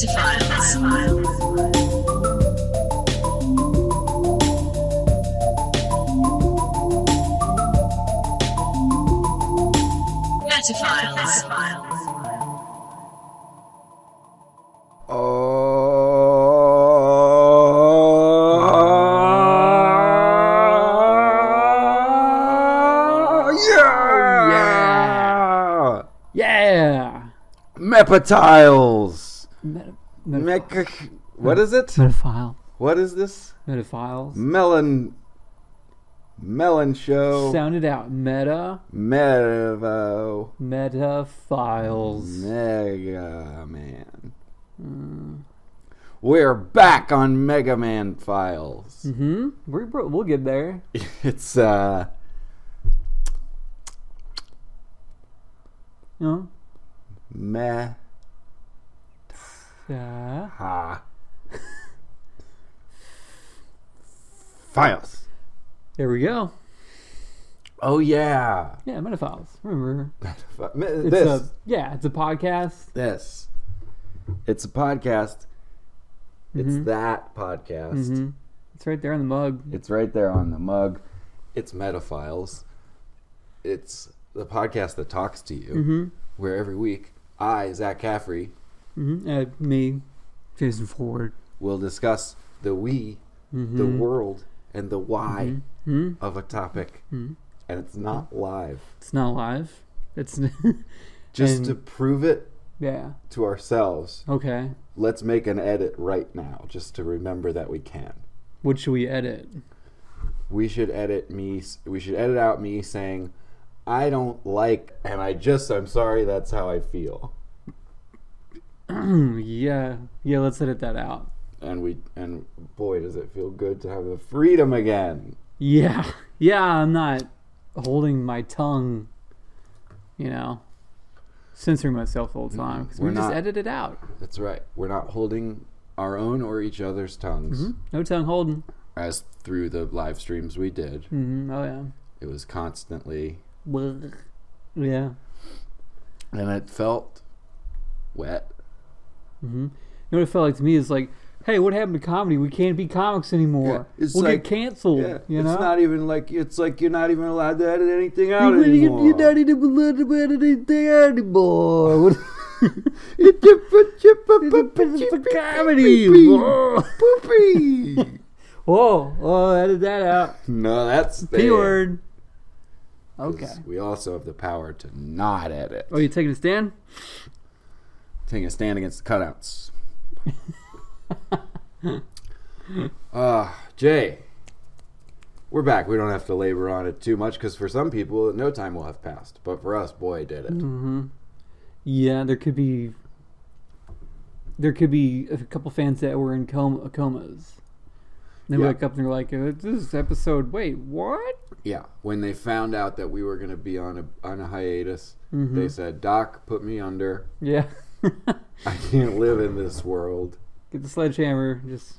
Mepatiles. What is it? Metaphile. What is this? Metaphiles. Melon show. Sound it out. Metaphiles. Metaphiles. Mega Man. We're back on Mega Man Files. Mm-hmm. We'll get there. It's Files. There we go. Oh yeah. Yeah, Metaphiles. Remember? It's a podcast. This. It's a podcast. It's Mm-hmm. that podcast. Mm-hmm. It's right there on the mug. It's right there on the mug. It's Metaphiles. It's the podcast that talks to you. Mm-hmm. Where every week, I, Zach Caffrey, Me, Jason Ford, will discuss the we, the world, and the why of a topic. And it's not live. It's not live. It's just to prove it to ourselves. Okay. Let's make an edit right now, just to remember that we can. What should we edit? We should edit out me saying, I don't like, and I'm sorry, that's how I feel. Yeah, let's edit that out. And boy, does it feel good to have the freedom again. Yeah, I'm not holding my tongue, censoring myself the whole time. Because we just edit it out. That's right. We're not holding our own or each other's tongues. Mm-hmm. No tongue holding. As through the live streams we did. Mm-hmm. Oh, yeah. It was constantly... Yeah. And it felt wet. Mm-hmm. You know what it felt like to me is like, hey, what happened to comedy? We can't be comics anymore. Yeah, we'll get canceled. Yeah, you know? It's not even like, it's like you're not even allowed to edit anything out anymore. You're not even allowed to edit anything anymore. It's for comedy. Poopy. Whoa, edit that out. No, that's P word. Okay. We also have the power to not edit. Oh, you taking a stand? Taking a stand against the cutouts. Jay, we're back. We don't have to labor on it too much because for some people, no time will have passed. But for us, boy, did it. Mm-hmm. Yeah, there could be a couple fans that were in comas. They wake up and they're like, "This is episode. Wait, what?" Yeah, when they found out that we were going to be on a hiatus, they said, "Doc, put me under. Yeah, I can't live in this world." Get the sledgehammer, just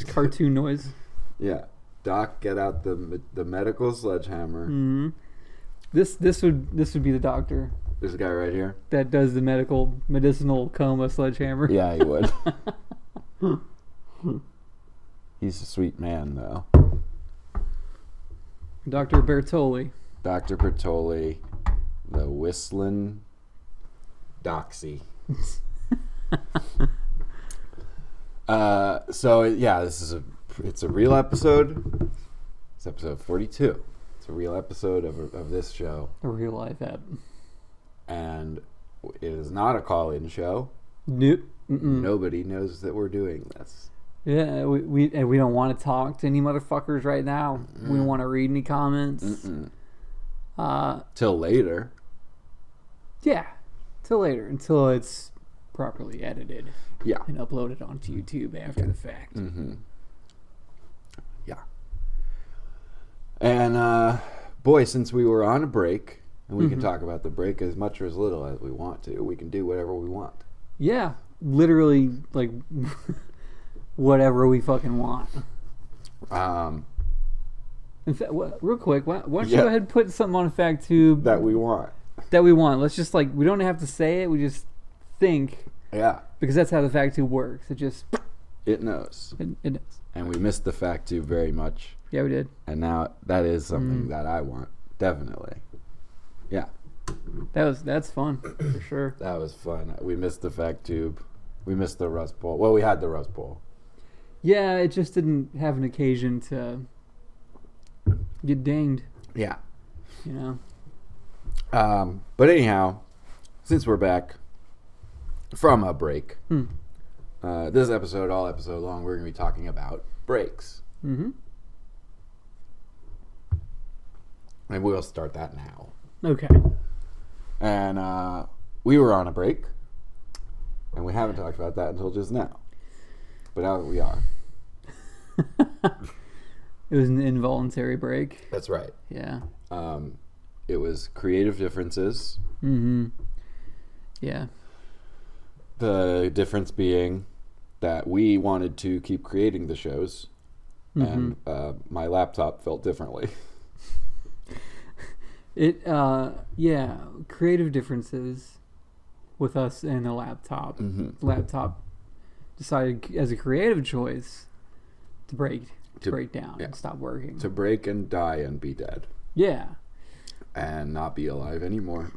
cartoon noise. Yeah, Doc, get out the medical sledgehammer. Mm-hmm. This would be the doctor. This guy right here that does the medicinal coma sledgehammer. Yeah, he would. He's a sweet man, though. Dr. Bertoli. Dr. Bertoli, the whistling doxy. So yeah, it's a real episode. It's episode 42. It's a real episode of this show. A real life app. And it is not a call-in show. Nope. Nobody knows that we're doing this. Yeah, we don't want to talk to any motherfuckers right now. We don't want to read any comments. Till later. Yeah, till later. Until it's properly edited. Yeah. And uploaded onto YouTube after the fact. Mm-hmm. Yeah. And, boy, since we were on a break, and we can talk about the break as much or as little as we want to, we can do whatever we want. Yeah, literally, like... whatever we fucking want. In fact, real quick, why don't you go ahead and put something on FactTube that we want. That we want. Let's just we don't have to say it. We just think. Yeah. because that's how the fact tube works. It just It knows. it does. And we missed the fact tube very much. Yeah, we did. And now that is something that I want. Definitely. Yeah. That's fun for sure. That was fun. We missed the fact tube. We missed the Rust Bowl. Well, we had the Rust Bowl. Yeah, it just didn't have an occasion to get dinged. Yeah. You know. But anyhow, since we're back from a break, this episode, all episode long, we're going to be talking about breaks. Mm-hmm. And we'll start that now. Okay. And we were on a break, and we haven't talked about that until just now. But now we are. It was an involuntary break. That's right. Yeah. It was creative differences. Mm-hmm. Yeah. The difference being that we wanted to keep creating the shows, and my laptop felt differently. Yeah, creative differences with us and a laptop. Mm-hmm. Laptop decided as a creative choice to break down and stop working. To break and die and be dead. Yeah. And not be alive anymore.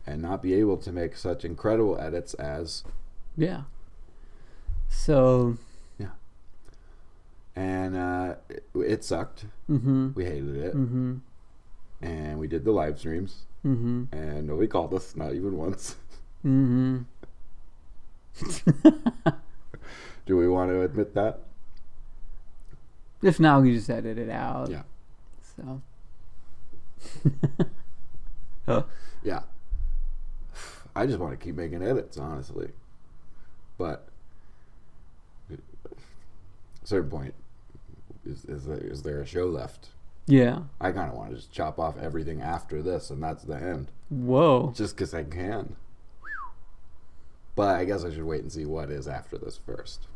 And not be able to make such incredible edits as... Yeah. So... Yeah. And it sucked. Mm-hmm. We hated it. Mm-hmm. And we did the live streams. Mm-hmm. And nobody called us, not even once. Mm-hmm. Do we want to admit that? If not, we just edit it out. Yeah. So... Yeah. I just want to keep making edits, honestly. But at a certain point, is there a show left? Yeah. I kind of want to just chop off everything after this, and that's the end. Whoa. Just because I can. But I guess I should wait and see what is after this first.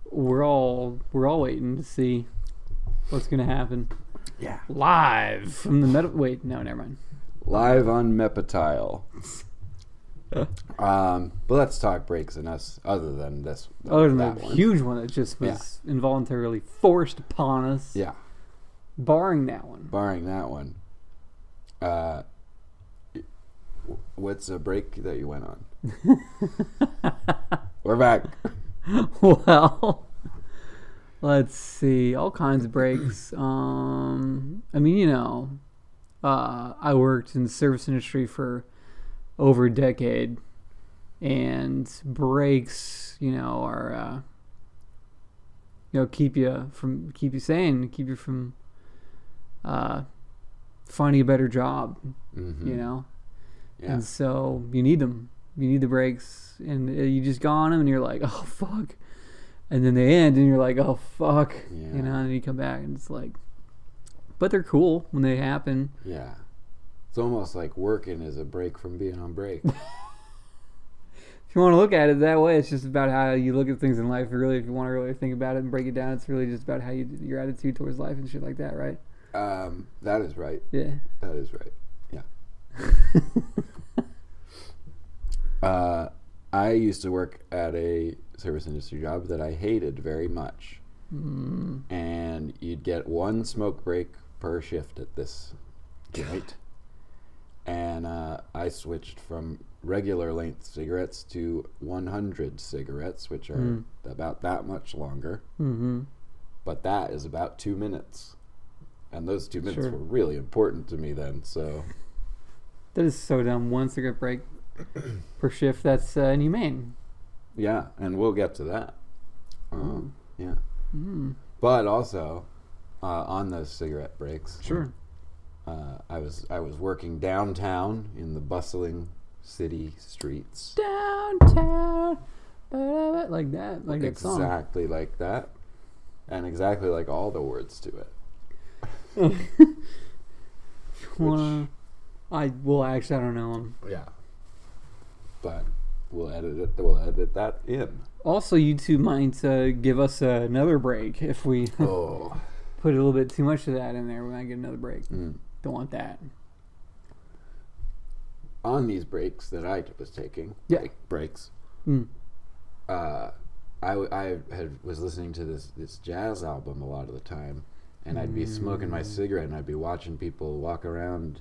We're all waiting to see what's gonna happen. Yeah. Live from the Wait, no, never mind. Live on Mepatile. But let's talk breaks and us other than this. Other than that the one. huge one that just was involuntarily forced upon us. Yeah. Barring that one. Barring that one. What's a break that you went on? We're back. Well, let's see. All kinds of breaks. I mean, I worked in the service industry for over a decade, and breaks, are, keep you sane, keep you from finding a better job. Mm-hmm. Yeah. And so you need them. You need the breaks, and you just go on them, and you're like, oh fuck, and then they end, and you're like, oh fuck, and then you come back, and it's like, but they're cool when they happen. Yeah, it's almost like working is a break from being on break. If you want to look at it that way, it's just about how you look at things in life. Really, if you want to really think about it and break it down, it's really just about how your attitude towards life and shit like that, right? That is right. Yeah. That is right. Yeah. I used to work at a service industry job that I hated very much. Mm. And you'd get one smoke break per shift at this joint. And I switched from regular length cigarettes to 100 cigarettes, which are about that much longer. Mm-hmm. But that is about 2 minutes. And those 2 minutes Sure. were really important to me then, so... That is so dumb. 1 cigarette break per shift. That's inhumane. Yeah, and we'll get to that. Yeah. Mm. But also, on those cigarette breaks... Sure. I was working downtown in the bustling city streets. Downtown. Like that. Like that song. Exactly like that. And exactly like all the words to it. I don't know them. Yeah. But we'll edit that in. Also, you two might give us another break if we put a little bit too much of that in there. We might get another break. Don't want that. On these breaks that I was taking, breaks, Mm. Was listening to this jazz album a lot of the time, and I'd be smoking my cigarette, and I'd be watching people walk around,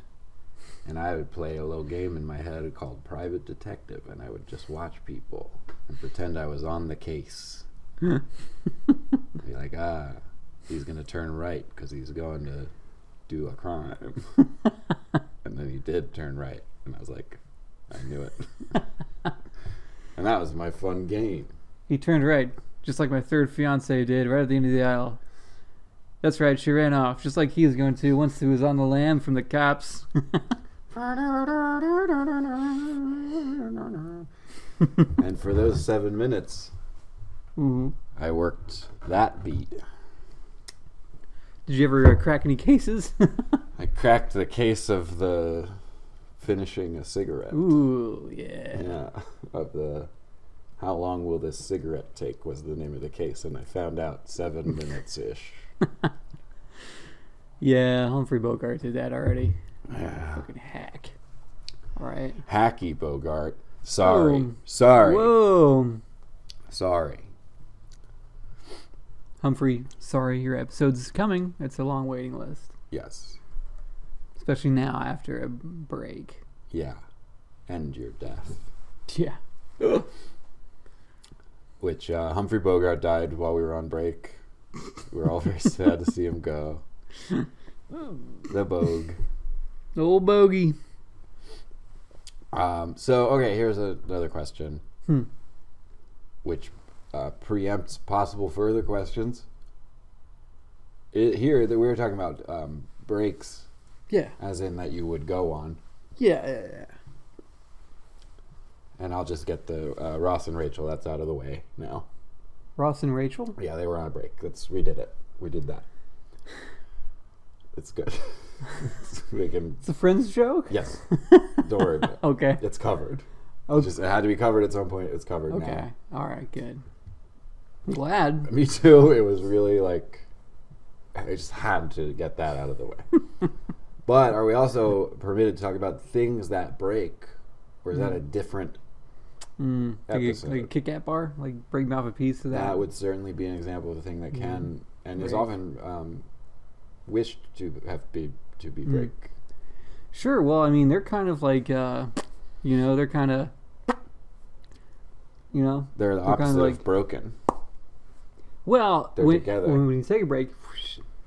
and I would play a little game in my head called Private Detective, and I would just watch people and pretend I was on the case. Be like, he's gonna turn right because he's going to do a crime. And then he did turn right, and I was like, I knew it. And that was my fun game. He turned right, just like my third fiance did, right at the end of the aisle. That's right, she ran off, just like he was going to once he was on the lam from the cops. And for those 7 minutes, I worked that beat. Did you ever crack any cases? I cracked the case of the finishing a cigarette. Ooh, yeah. Yeah, of the how long will this cigarette take was the name of the case, and I found out 7 minutes-ish. Yeah, Humphrey Bogart did that already. Yeah. Fucking hack. All right. Hacky Bogart. Sorry. Whoa. Sorry. Whoa. Sorry. Humphrey, sorry, your episode's coming. It's a long waiting list. Yes. Especially now after a break. Yeah. And your death. Yeah. Which Humphrey Bogart died while we were on break. We were all very sad to see him go. The Bogue. The old bogey. Okay, here's another question. Which preempts possible further questions. Here that we were talking about breaks. Yeah. As in that you would go on. Yeah. And I'll just get the Ross and Rachel. That's out of the way now. Ross and Rachel? Yeah, they were on a break. We did it. We did that. It's good. It's a Friends joke? Yes. Don't worry about it. Okay. It's covered. Okay. It had to be covered at some point. It's covered now. Okay. All right, good. I'm glad. Me too. It was really like, I just had to get that out of the way. But are we also permitted to talk about things that break? Or is that a different episode? Like a Kit Kat bar? Like break me off a piece of that? That would certainly be an example of a thing that can and is often wished to be break. Sure. Well, I mean, they're kind of like, they're kind of, They're the opposite kind of of broken. Well, They're together. When you take a break,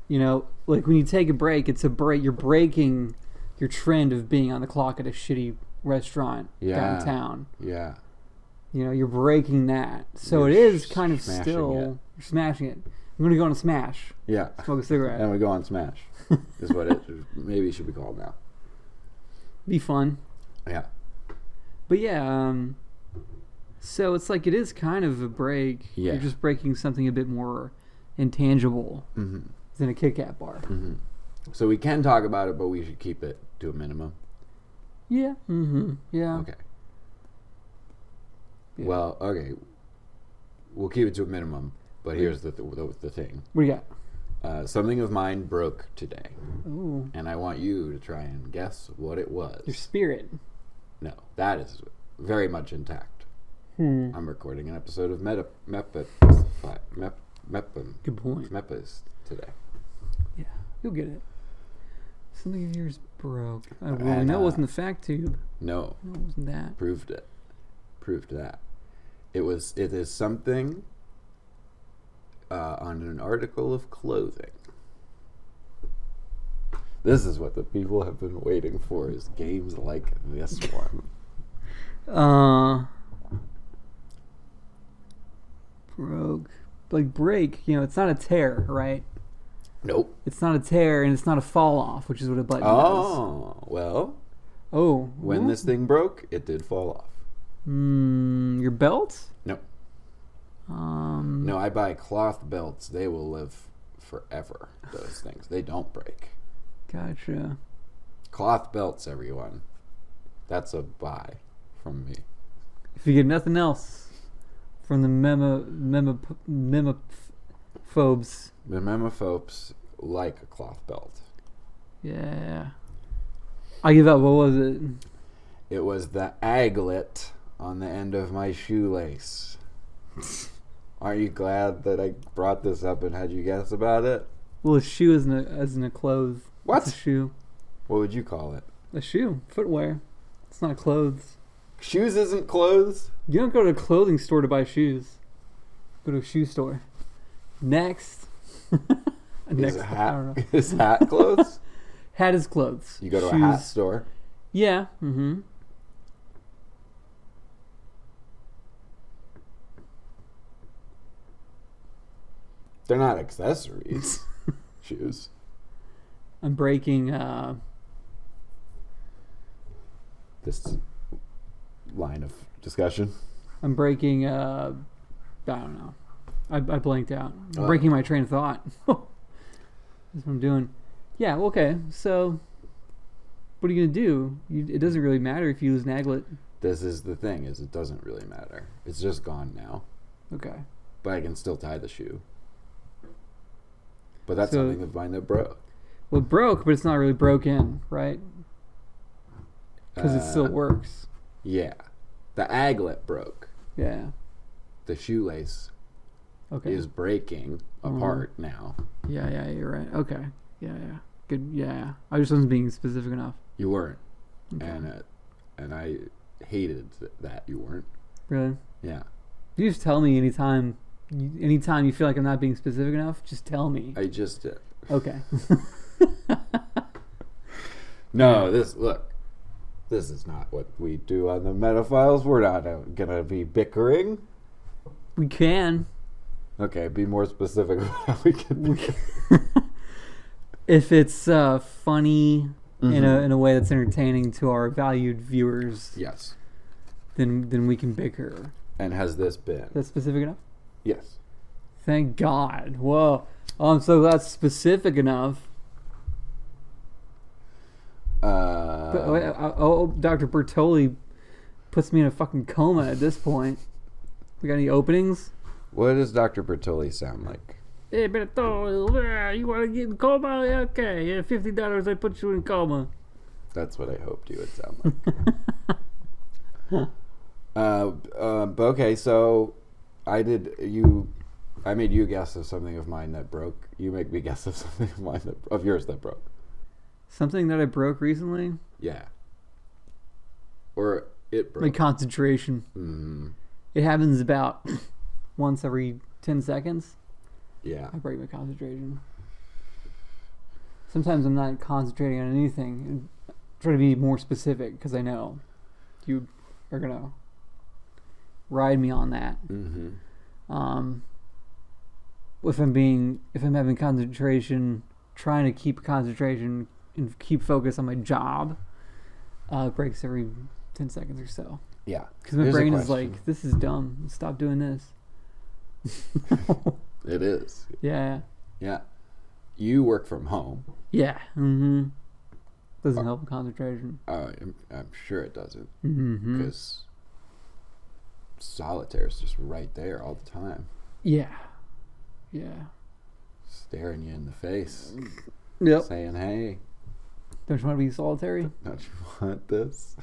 like when you take a break, it's a break. You're breaking your trend of being on the clock at a shitty restaurant downtown. Yeah. You're breaking that. So You're it is kind of smashing still, it. you're smashing it. I'm going to go on a smash. Yeah. Smoke a cigarette. And we go on Smash. Is what it maybe should be called now. Be fun. Yeah. But yeah, so it's like it is kind of a break. Yeah. You're just breaking something a bit more intangible than a Kit Kat bar. Mm-hmm. So we can talk about it, but we should keep it to a minimum. Yeah. Mm-hmm. Yeah. Okay. Yeah. Well, okay. We'll keep it to a minimum, but here's the thing. What do you got? Something of mine broke today. Ooh. And I want you to try and guess what it was. Your spirit. No, that is very much intact. I'm recording an episode of Mepas Good point. today. Yeah, you'll get it. Something of yours broke. Well, we And, know it wasn't the fact tube. No, No, it wasn't that. proved that. It is something on an article of clothing. This is what the people have been waiting for, is games like this one. Broke. Like break, it's not a tear, right? Nope. It's not a tear and it's not a fall off, which is what a button Oh, well, does. Oh. when this thing broke, it did fall off. Your belt? No. Um, No, I buy cloth belts. They will live forever, those things. They don't break. Gotcha. Cloth belts, everyone. That's a buy from me. If you get nothing else from the memophobes. The memophobes like a cloth belt. Yeah. I give up. What was it? It was the aglet on the end of my shoelace. Aren't you glad that I brought this up and had you guess about it? Well, a shoe isn't a clothes. What? It's a shoe. What would you call it? A shoe. Footwear. It's not clothes. Shoes isn't clothes? You don't go to a clothing store to buy shoes. Go to a shoe store. Next. Is I hat, don't know. is hat clothes? Hat is clothes. You go to Shoes. a hat store? Yeah. Mm-hmm. They're not accessories. Shoes. I'm breaking. This line of discussion. I'm breaking. I don't know. I blanked out. I'm Oh. breaking my train of thought. That's what I'm doing. Yeah. Okay. So, what are you gonna do? It doesn't really matter if you lose an aglet. This is the thing, is it doesn't really matter. It's just gone now. Okay. But I can still tie the shoe. But that's So- something of mine that broke. Well, it broke, but it's not really broken, right? Because it still works. Yeah. The aglet broke. Yeah. The shoelace Okay. is breaking apart now. Yeah, you're right. Okay. Yeah. Good. Yeah. I just wasn't being specific enough. You weren't. Okay. And I hated that you weren't. Really? Yeah. You just tell me anytime you feel like I'm not being specific enough, just tell me. I just did. Okay. No, this is not what we do on the Metaphiles. We're not gonna be bickering. We can. Okay, be more specific about how we can bicker. If it's funny in a way that's entertaining to our valued viewers, Yes. then we can bicker. And has this been? That's specific enough? Yes. Thank God. Whoa. Oh, I'm so glad it's specific enough. Dr. Bertoli puts me in a fucking coma at this point. We got any openings? What does Dr. Bertoli sound like? Hey, Bertoli, you want to get in coma? Okay, yeah, $50, I put you in coma. That's what I hoped you would sound like. Okay, so I made you guess of something of mine that broke. You make me guess of something of mine of yours that broke. Something that I broke recently? Yeah. Or it broke. My concentration. Mm-hmm. It happens about once every 10 seconds. Yeah. I break my concentration. Sometimes I'm not concentrating on anything. I try to be more specific because I know you are going to ride me on that. Mm-hmm. If I'm having concentration, trying to keep concentration and keep focus on my job, it breaks every 10 seconds or so. Yeah. Because my Here's a brain is question. like, this is dumb. Stop doing this. It is. Yeah. Yeah. You work from home. Yeah. Mm-hmm. Doesn't help with concentration. I'm sure it doesn't. Mm-hmm. Because solitaire is just right there all the time. Yeah. Yeah. Staring you in the face. Yep. Saying, hey, Don't you want to be solitary? don't you want this?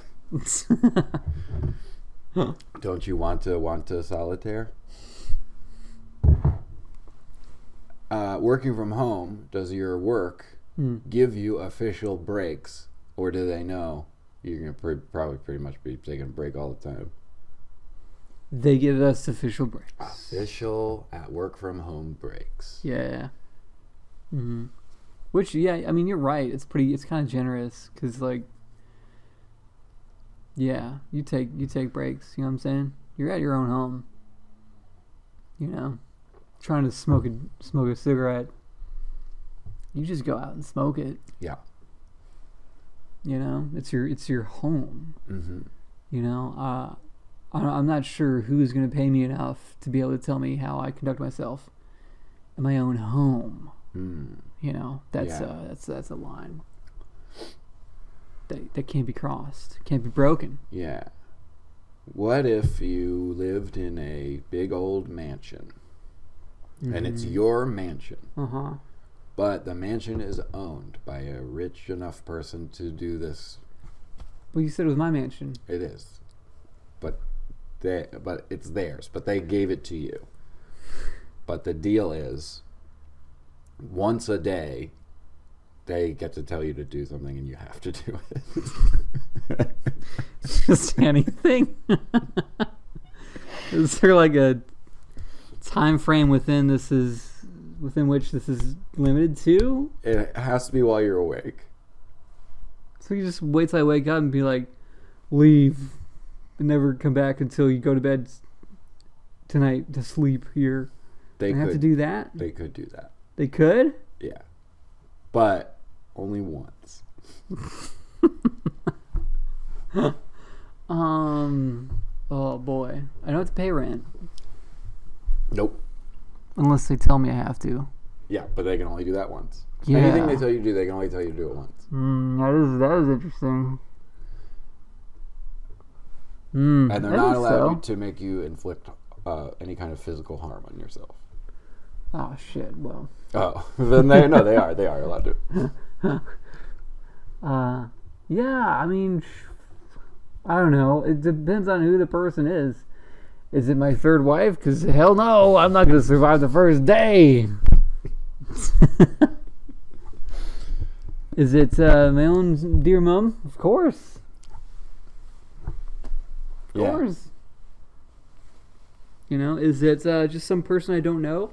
Don't you want to solitaire? Working from home, does your work give you official breaks, or do they know you're going to probably pretty much be taking a break all the time? They give us official breaks. Official at work from home breaks. Yeah. Mm-hmm. Which, yeah, I mean, you're right. It's kind of generous because, like, yeah, you take breaks. You know what I'm saying? You're at your own home. You know, trying to smoke a cigarette. You just go out and smoke it. Yeah. You know, it's your home. Mm-hmm. You know, I'm not sure who's going to pay me enough to be able to tell me how I conduct myself in my own home. Mm. You know, that's a line that can't be crossed, can't be broken. Yeah. What if you lived in a big old mansion, and it's your mansion, but the mansion is owned by a rich enough person to do this? Well, you said it was my mansion. It is. But but it's theirs. But they gave it to you. But the deal is, once a day, they get to tell you to do something, and you have to do it. Just anything. Is there like a time frame within which this is limited to? It has to be while you're awake. So you just wait till I wake up and be like, leave, and never come back until you go to bed tonight to sleep here. They have to do that? They could do that. They could? Yeah. But only once. Oh boy. I don't have to pay rent. Nope. Unless they tell me I have to. Yeah, but they can only do that once. Yeah. Anything they tell you to do, they can only tell you to do it once. That is interesting. And they're not allowed to make you inflict any kind of physical harm on yourself. Oh shit! Well. Oh, then they are allowed to. Yeah. I mean, I don't know. It depends on who the person is. Is it my third wife? Because hell no, I'm not going to survive the first day. Is it my own dear mom? Of course. Of course. You know, is it just some person I don't know?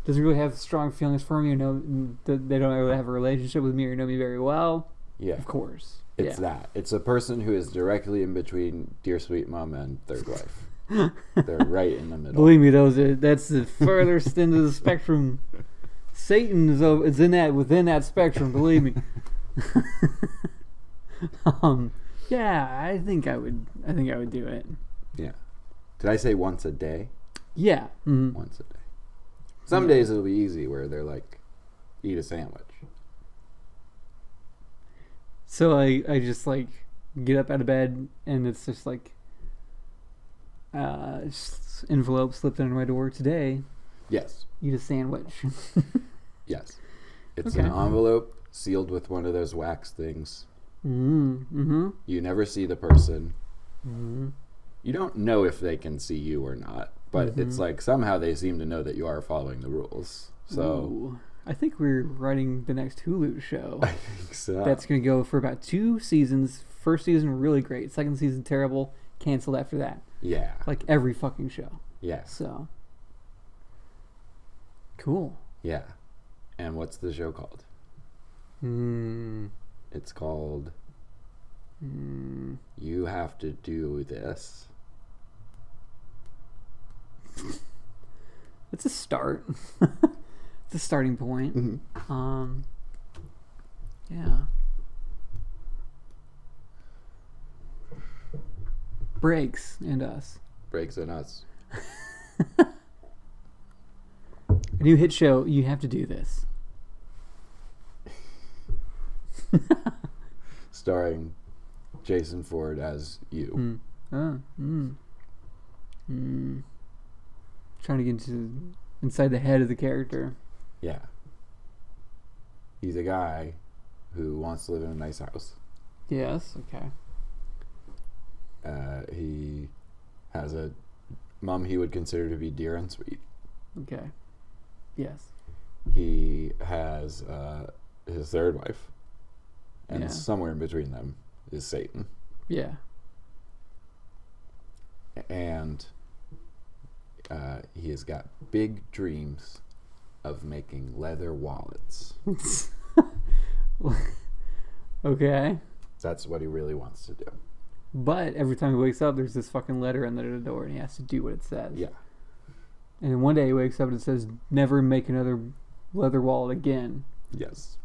Doesn't really have strong feelings for me, or know they don't really have a relationship with me or know me very well. Yeah, of course. It's that. It's a person who is directly in between dear sweet mom and third wife. They're right in the middle. Believe me, that's the furthest end of the spectrum. Satan is within that spectrum. Believe me. Yeah, I think I would do it. Yeah. Did I say once a day? Yeah. Mm-hmm. Once a day. Some days it'll be easy where they're like, eat a sandwich. So I just like get up out of bed and it's just like just envelope slipped under my door today. Yes. Eat a sandwich. Yes. It's an envelope sealed with one of those wax things. Mm-hmm. You never see the person. Mm-hmm. You don't know if they can see you or not, but it's like somehow they seem to know that you are following the rules. So ooh, I think we're writing the next Hulu show. I think so. That's going to go for about 2 seasons. First season really great. Second season terrible. Canceled after that. Yeah. Like every fucking show. Yeah. So cool. Yeah. And what's the show called? It's called You Have to Do This. It's a start. It's a starting point. Mm-hmm. Yeah. Breaks and Us. Breaks and Us. A new hit show. You Have to Do This. Starring Jason Ford as you. Trying to get inside the head of the character. Yeah. He's a guy who wants to live in a nice house. Yes, okay. He has a mom he would consider to be dear and sweet. Okay. Yes. He has his third wife. And somewhere in between them is Satan. Yeah. And he has got big dreams of making leather wallets. Okay. That's what he really wants to do. But every time he wakes up, there's this fucking letter under the door, and he has to do what it says. Yeah. And then one day he wakes up and it says, "Never make another leather wallet again." Yes.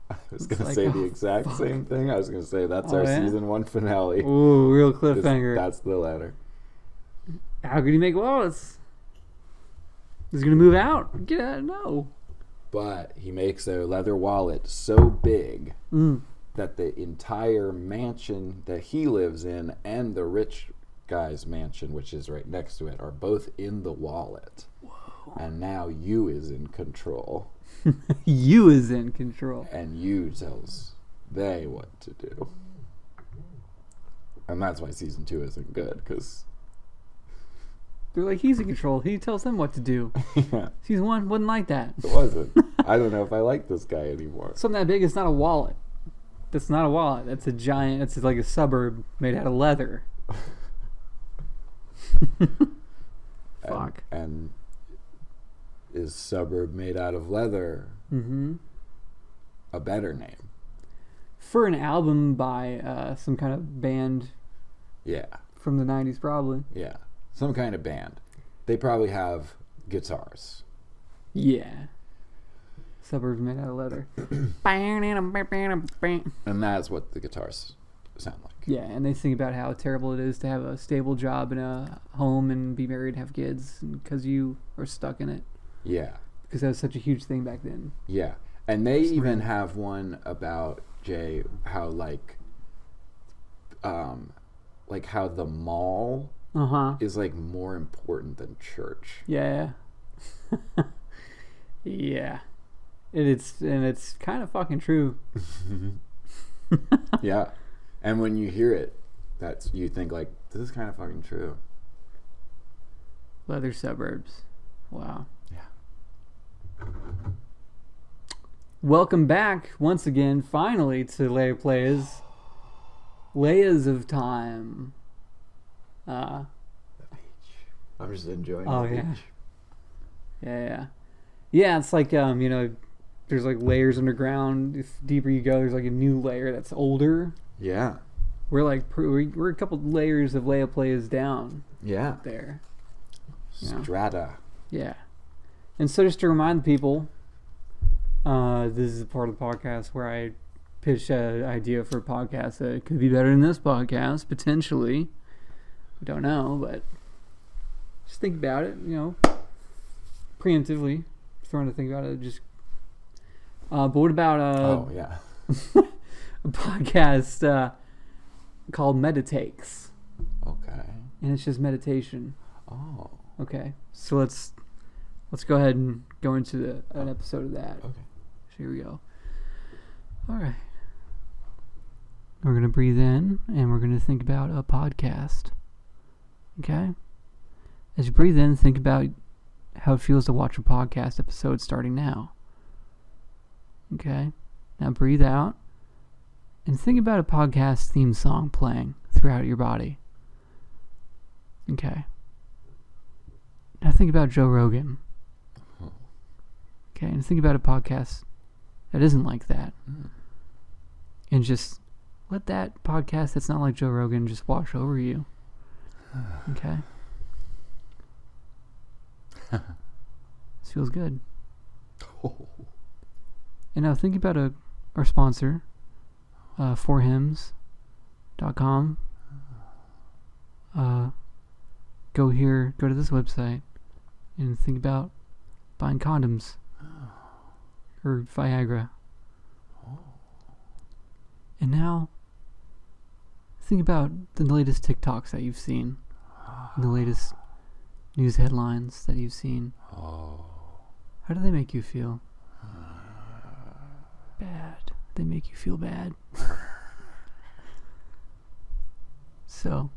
I was going to say the exact same thing. I was going to say that's our season 1 finale. Ooh, real cliffhanger. That's the letter. How could he make wallets? He's going to move out. Get out. No. But he makes a leather wallet so big that the entire mansion that he lives in and the rich guy's mansion, which is right next to it, are both in the wallet. Whoa. And now you is in control. You is in control. And you tells they what to do. And that's why season 2 isn't good, because They're like, he's in control. He tells them what to do. Yeah, Season 1 wasn't like that. it wasn't. I don't know if I like this guy anymore. Something that big is not a wallet. That's not a wallet. That's a giant. That's like a suburb made out of leather. Fuck. And is suburb made out of leather a better name? For an album by some kind of band. Yeah. From the 90s, probably. Yeah. Some kind of band. They probably have guitars. Yeah. Suburbs made out of leather. And that's what the guitars sound like. Yeah, and they sing about how terrible it is to have a stable job and a home and be married and have kids because you are stuck in it. Yeah. Because that was such a huge thing back then. Yeah. And they even have one about, Jay, how how the mall is like more important than church. Yeah. Yeah. It's kind of fucking true. Yeah. And when you hear it, you think like, this is kind of fucking true. Leather suburbs. Wow. Yeah. Welcome back once again, finally, to Leia Plays. Layers of Time. The beach. I'm just enjoying the beach. Yeah, it's like, there's like layers underground. If deeper you go, there's like a new layer that's older. Yeah. We're a couple layers of Leia Plays down. Yeah. There. Strata. Yeah. And so just to remind people, this is a part of the podcast where I pitch an idea for a podcast that could be better than this podcast, potentially. We don't know, but just think about it, preemptively. Throwing to think about it, just... but what about oh, yeah. a podcast called Meditakes? Okay. And it's just meditation. Oh. Okay. So let's go ahead and go into an episode of that. Okay. Here we go. All right. We're going to breathe in, and we're going to think about a podcast. Okay? As you breathe in, think about how it feels to watch a podcast episode starting now. Okay? Now breathe out, and think about a podcast theme song playing throughout your body. Okay? Now think about Joe Rogan. Okay? And think about a podcast that isn't like that. And just let that podcast that's not like Joe Rogan just wash over you. Okay? This feels good. And now think about our sponsor, forhims.com. Go to this website and think about buying condoms or Viagra. And now, think about the latest TikToks that you've seen, and the latest news headlines that you've seen. How do they make you feel? Bad. They make you feel bad. So,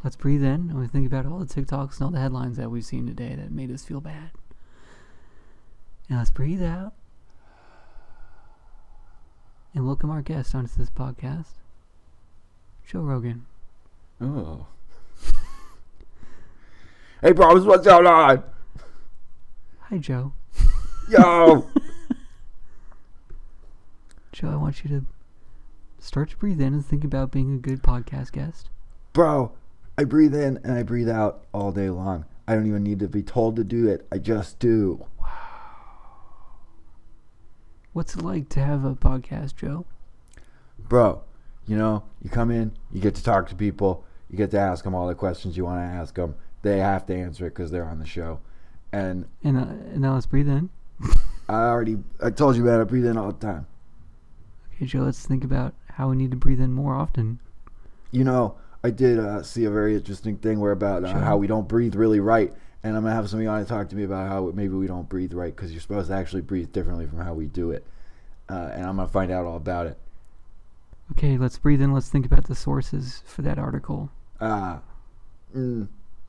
let's breathe in and we think about all the TikToks and all the headlines that we've seen today that made us feel bad. And let's breathe out. And welcome our guest onto this podcast, Joe Rogan. Oh. Hey, bros, what's going on? Hi, Joe. Yo! Joe, I want you to start to breathe in and think about being a good podcast guest. Bro, I breathe in and I breathe out all day long. I don't even need to be told to do it. I just do. What's it like to have a podcast, Joe? Bro, you come in, you get to talk to people, you get to ask them all the questions you want to ask them. They have to answer it because they're on the show. And now let's breathe in. I told you, man, I breathe in all the time. Okay, Joe, let's think about how we need to breathe in more often. I did see a very interesting thing about how we don't breathe really right. And I'm going to have somebody on to talk to me about how maybe we don't breathe right because you're supposed to actually breathe differently from how we do it. And I'm going to find out all about it. Okay, let's breathe in. Let's think about the sources for that article.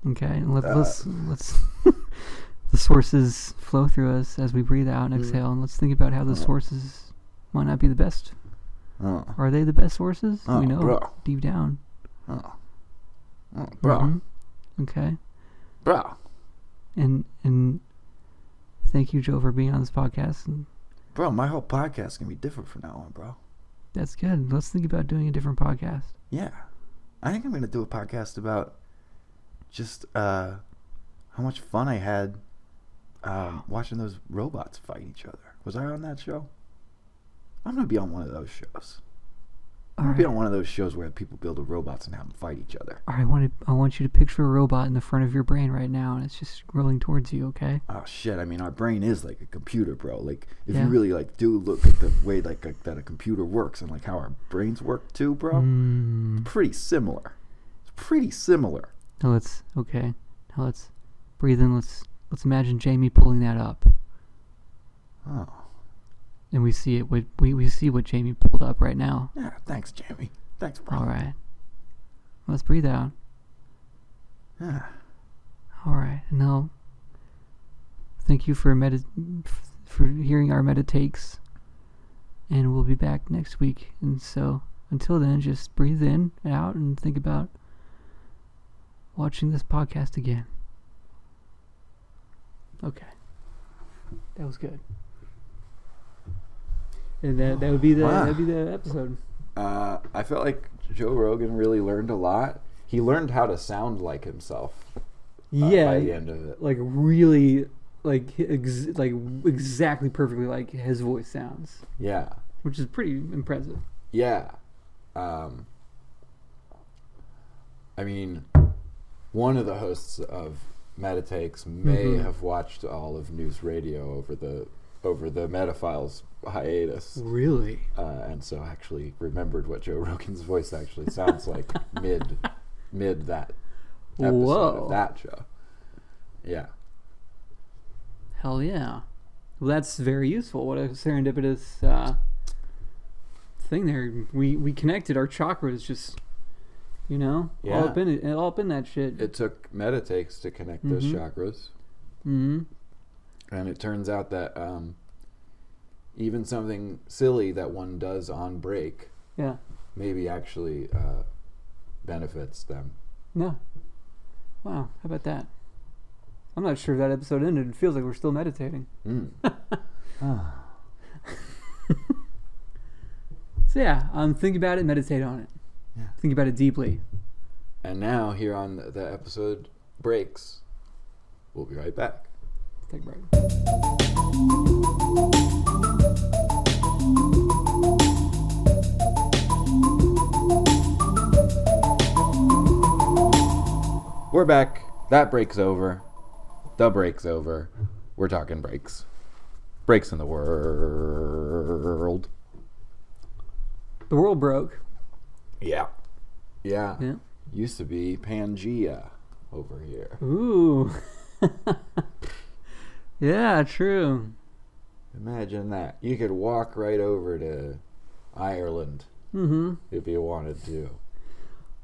Okay, and let's the sources flow through us as we breathe out and exhale, and let's think about how the sources might not be the best. Are they the best sources? We know bro. deep down. Bro. Mm-hmm. Okay. Bro. And thank you, Joe, for being on this podcast. And bro, my whole podcast is going to be different from now on, bro. That's good. Let's think about doing a different podcast. Yeah. I think I'm going to do a podcast about just how much fun I had watching those robots fight each other. Was I on that show? I'm going to be on one of those shows. I'm going to be on one of those shows where people build robots and have them fight each other. All right, I want you to picture a robot in the front of your brain right now, and it's just rolling towards you, okay? Oh, shit. I mean, our brain is like a computer, bro. Like, if you really, like, do look at the way, like, that a computer works and, like, how our brains work, too, bro, it's pretty similar. It's pretty similar. Now let's breathe in. Let's imagine Jamie pulling that up. Oh. And we see it. We see what Jamie pulled up right now. Yeah, thanks, Jamie. Thanks, bro. All right. Let's breathe out. Yeah. All right. And now, thank you for hearing our meditakes. And we'll be back next week. And so, until then, just breathe in and out and think about watching this podcast again. Okay. That was good. And that would be the episode. I felt like Joe Rogan really learned a lot. He learned how to sound like himself. By the end of it, like really, like exactly perfectly like his voice sounds. Yeah, which is pretty impressive. Yeah, I mean, one of the hosts of Meditakes may have watched all of News Radio over the Metaphiles hiatus. Really? And so actually remembered what Joe Rogan's voice actually sounds like mid that episode of that show. Yeah. Hell yeah. Well, that's very useful. What a serendipitous thing there. We connected. Our chakras just, all up in that shit. It took Meditakes to connect those chakras. Mm-hmm. And it turns out that even something silly that one does on break maybe actually benefits them. Yeah. Wow. How about that? I'm not sure if that episode ended. It feels like we're still meditating. So yeah, think about it, meditate on it. Yeah. Think about it deeply. And now here on the episode Breaks, we'll be right back. Take a break. We're back. That break's over. The break's over. We're talking breaks. Breaks in the world. The world broke. Yeah. Used to be Pangea over here. Ooh. Yeah, true. Imagine that. You could walk right over to Ireland if you wanted to.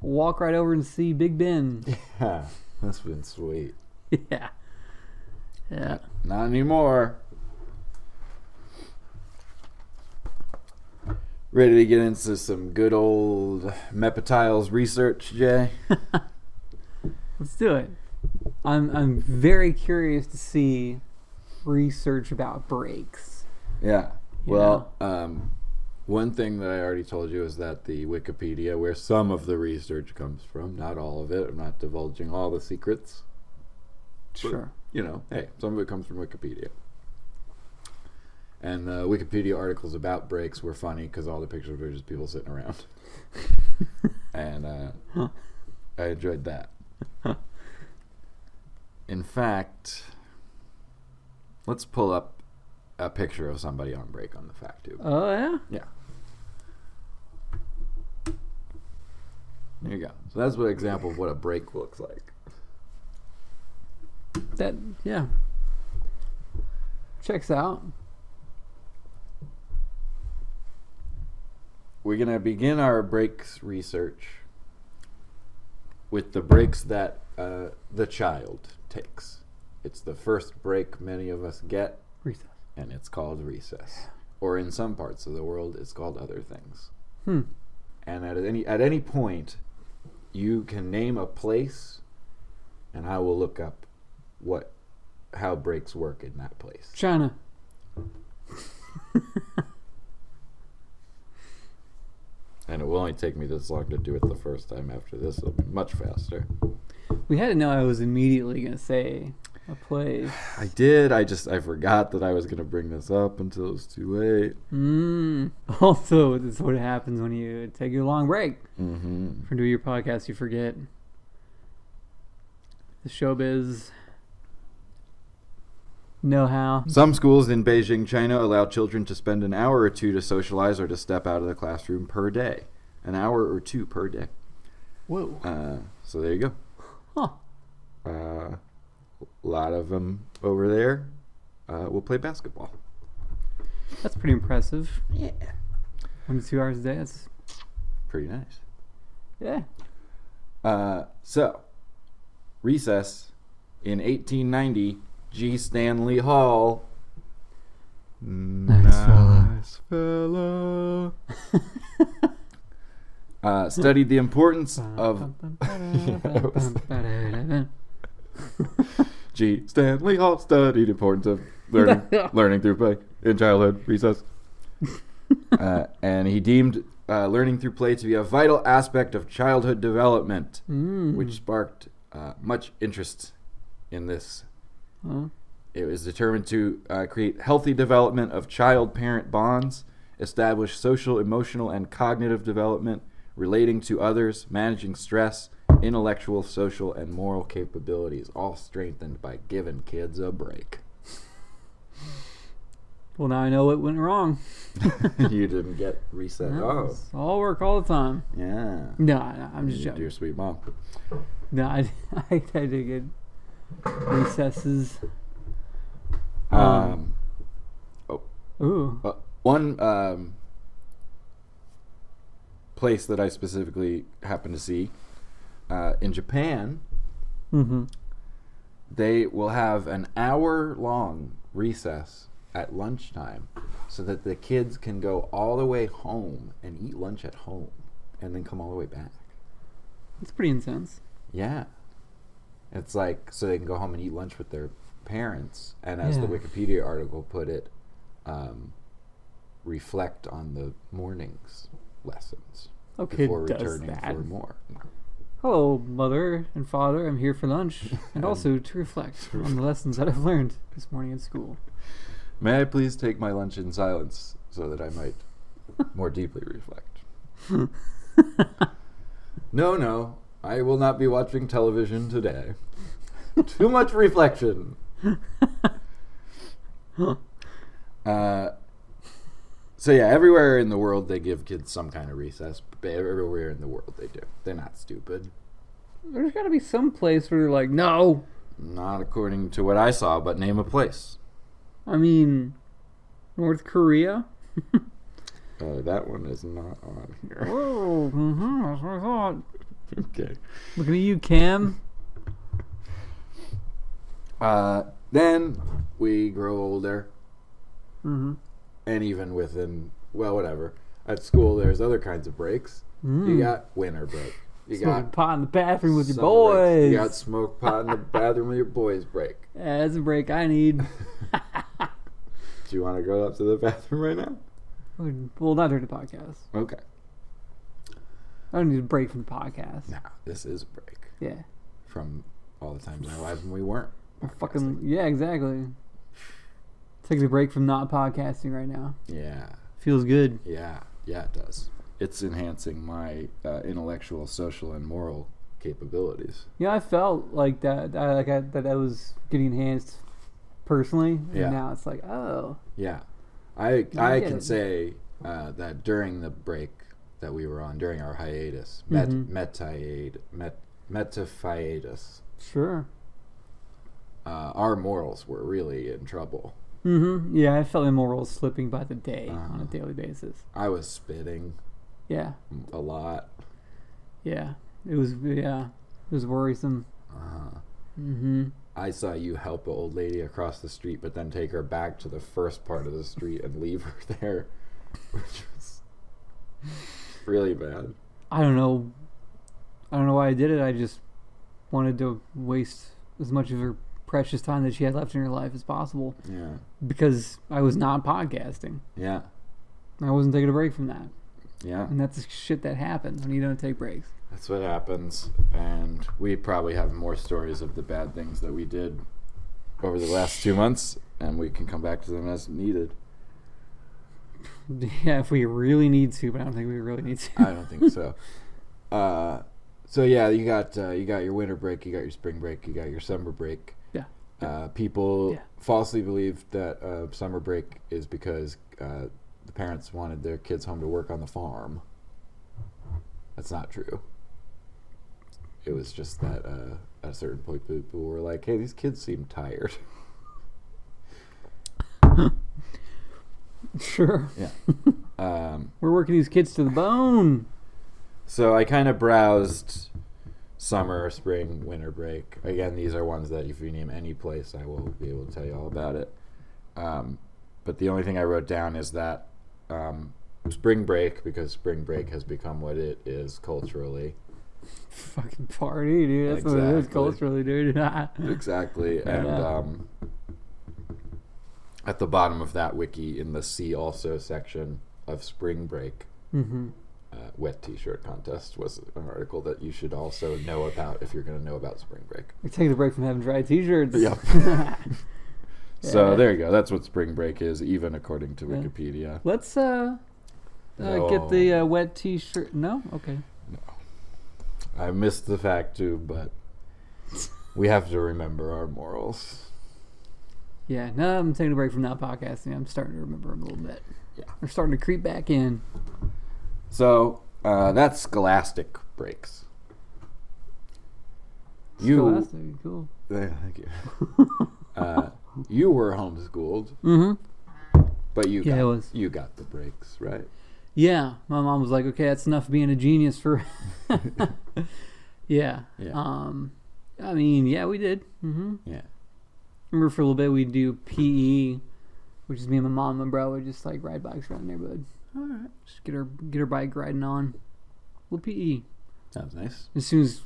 Walk right over and see Big Ben. Yeah, that's been sweet. Yeah. Not anymore. Ready to get into some good old Mepetiles research, Jay? Let's do it. I'm very curious to see research about breaks. Yeah. Well, one thing that I already told you is that the Wikipedia, where some of the research comes from, not all of it. I'm not divulging all the secrets. Sure. But, hey, some of it comes from Wikipedia. And the Wikipedia articles about breaks were funny because all the pictures were just people sitting around. And I enjoyed that. In fact, let's pull up a picture of somebody on break on the fact tube. Oh, yeah? Yeah. There you go. So that's an example of what a break looks like. Yeah. Checks out. We're going to begin our breaks research with the breaks that the child takes. It's the first break many of us get, Recess. and it's called recess. Or in some parts of the world, it's called other things. Hmm. And at any point, you can name a place, and I will look up how breaks work in that place. China. And it will only take me this long to do it the first time. After this, it'll be much faster. We had to know I was immediately going to say a place. I did. I forgot that I was going to bring this up until it was too late. Also, this is what happens when you take a long break. Mm-hmm. For doing your podcast, you forget the showbiz know-how. Some schools in Beijing, China, allow children to spend an hour or two to socialize or to step out of the classroom per day. An hour or two per day. Whoa. So there you go. Huh. A lot of them over there will play basketball. That's pretty impressive. Yeah. 1 to 2 hours a day. That's, Pretty nice. yeah. So, recess in 1890, G. Stanley Hall. Nice fella. Studied the importance of G. Stanley Hall studied the importance of learning through play in childhood recess. And he deemed learning through play to be a vital aspect of childhood development, which sparked much interest in this. It was determined to create healthy development of child-parent bonds, establish social, emotional, and cognitive development, relating to others, managing stress, intellectual, social, and moral capabilities, all strengthened by giving kids a break. Well, now I know what went wrong. You didn't get recess. No, Oh, it's all work all the time. yeah. No, I'm just Dear joking. sweet mom. No, I did get recesses. Ooh. One place that I specifically happened to see in Japan, Mm-hmm. they will have an hour-long recess at lunchtime so that the kids can go all the way home and eat lunch at home and then come all the way back. It's pretty intense. Yeah. It's like so they can go home and eat lunch with their parents, and as the Yeah. Wikipedia article put it, reflect on the morning's lessons Okay, before does returning that. for more. Hello, mother and father. I'm here for lunch and also to reflect on the lessons that I've learned this morning at school. May I please take my lunch in silence so that I might more deeply reflect? No, I will not be watching television today. Too much reflection. So yeah, everywhere in the world they give kids some kind of recess. Everywhere in the world they do. They're not stupid. There's got to be some place where they're like, no. Not according to what I saw, but name a place. I mean, North Korea. That one is not on here. Whoa, that's what I thought. Okay. Looking at you, Cam. Then we grow older, Mm-hmm. and even within, well, whatever. At school, there's other kinds of breaks. You got winter break. You Smoking got pot in the bathroom with your summer breaks. boys. You got smoke pot in the bathroom with your boys break. Yeah, that's a break I need. Do you want to go up to the bathroom right now? Well, not during the podcast. Okay. I don't need a break from the podcast. Now, this is a break Yeah. from all the times in our lives when we weren't. Fucking, podcasting. yeah, exactly. Taking a break from not podcasting right now. Yeah. Feels good. Yeah, it does. It's enhancing my intellectual, social, and moral capabilities. Yeah, I felt like that. That was getting enhanced personally. And Yeah. now it's like, oh. Yeah, I I get can it. say that during the break that we were on, during our hiatus, metahiatus, Sure. our morals were really in trouble. Mm-hmm. Yeah, I felt my morals slipping by the day on Uh-huh. a daily basis. I was spitting Yeah. a lot. Yeah. It was worrisome. Mm-hmm. I saw you help an old lady across the street, but then take her back to the first part of the street and leave her there, which was really bad. I don't know. I don't know why I did it. I just wanted to waste as much of her precious time that she had left in her life as possible. Yeah. Because I was not podcasting. Yeah. I wasn't taking a break from that. Yeah. And that's the shit that happens when you don't take breaks. That's what happens. And we probably have more stories of the bad things that we did over the last 2 months, and we can come back to them as needed. Yeah, if we really need to, but I don't think we really need to. I don't think so. So yeah, you got your winter break, you got your spring break, you got your summer break. Yeah. People falsely believe that summer break is because the parents wanted their kids home to work on the farm. That's not true. It was just that at a certain point, people were like, "Hey, these kids seem tired." Sure. Yeah. We're working these kids to the bone. So I kind of browsed summer, spring, winter break. Again, these are ones that if you name any place, I will be able to tell you all about it. But the only thing I wrote down is that spring break, because spring break has become what it is culturally. Fucking party, dude. That's what it is culturally, dude. Exactly. And at the bottom of that wiki, in the See Also section of spring break, wet t-shirt contest was an article that you should also know about if you're going to know about spring break. We're taking a break from having dry t-shirts. Yep. So there you go. That's what spring break is, even according to Wikipedia. Let's get the wet t-shirt. No? Okay. No. I missed the fact too, but we have to remember our morals. Yeah, no, I'm taking a break from that podcasting. I'm starting to remember them a little bit. Yeah. They're starting to creep back in. So that's scholastic breaks. Scholastic, cool. Thank you. You were homeschooled, but you got the breaks, right? Yeah, my mom was like, "Okay, that's enough being a genius for." Yeah. I mean, yeah, we did. Yeah. Remember for a little bit we'd do PE, which is me and my mom and my bro would just like ride bikes around the neighborhood. All right. Just get our bike riding on. Little PE. Sounds nice. As soon as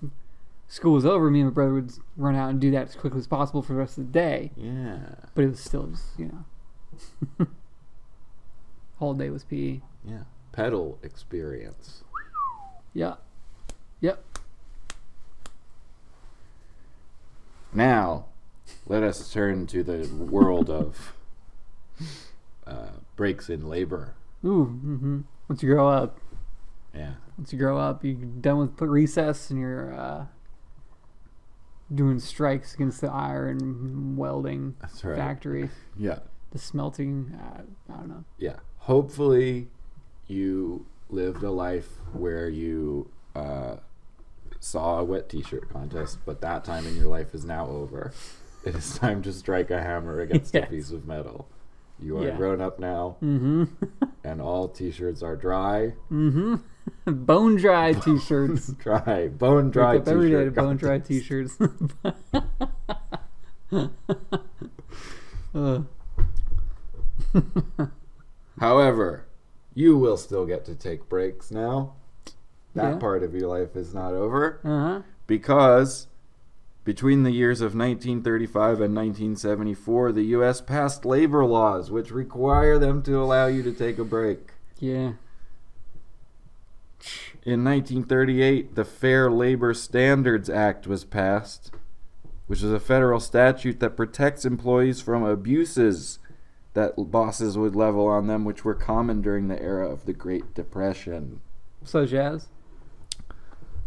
school was over, me and my brother would run out and do that as quickly as possible for the rest of the day. Yeah. But it was still just, whole day was PE. Yeah. Pedal experience. Yeah. Yep. Now, let us turn to the world of breaks in labor. Ooh. Once you grow up. Yeah. Once you grow up, you're done with recess and you're doing strikes against the iron welding factory. Yeah. The smelting, I don't know. Yeah. Hopefully you lived a life where you saw a wet t-shirt contest, but that time in your life is now over. It is time to strike a hammer against a piece of metal. You are grown up now, and all t-shirts are dry. Bone dry t-shirts. Dry. Bone dry Wake up t-shirt every day to contest. bone dry t-shirts. However, you will still get to take breaks now. That Yeah. part of your life is not over. Uh-huh. Because between the years of 1935 and 1974, the U.S. passed labor laws which require them to allow you to take a break. Yeah. In 1938, the Fair Labor Standards Act was passed, which is a federal statute that protects employees from abuses that bosses would level on them, which were common during the era of the Great Depression. Such as?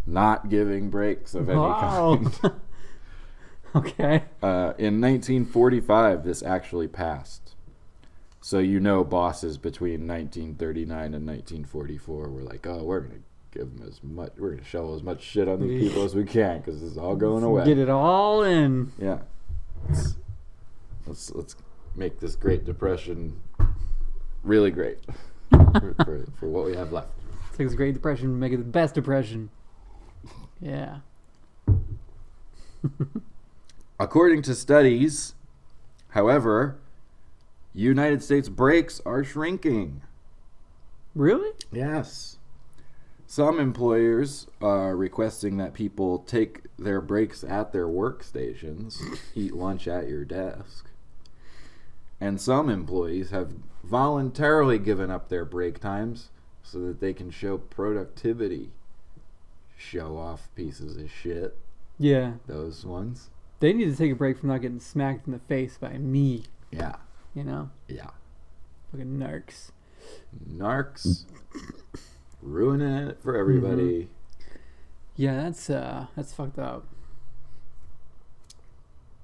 Not giving breaks of any kind. Okay. In 1945, this actually passed. So bosses between 1939 and 1944 were like, "Oh, we're gonna we're gonna shovel as much shit on these people as we can because this is all going away. Get it all in." Yeah. Let's make this Great Depression really great for what we have left. Take this Great Depression and make it the best depression. Yeah. According to studies, however, United States brakes are shrinking. Really? Yes. Some employers are requesting that people take their breaks at their workstations, eat lunch at your desk. And some employees have voluntarily given up their break times so that they can show productivity. Show off pieces of shit. Yeah. Those ones. They need to take a break from not getting smacked in the face by me. Yeah. You know? Yeah. Fucking narcs. Narcs. Ruining it for everybody. Yeah, that's fucked up.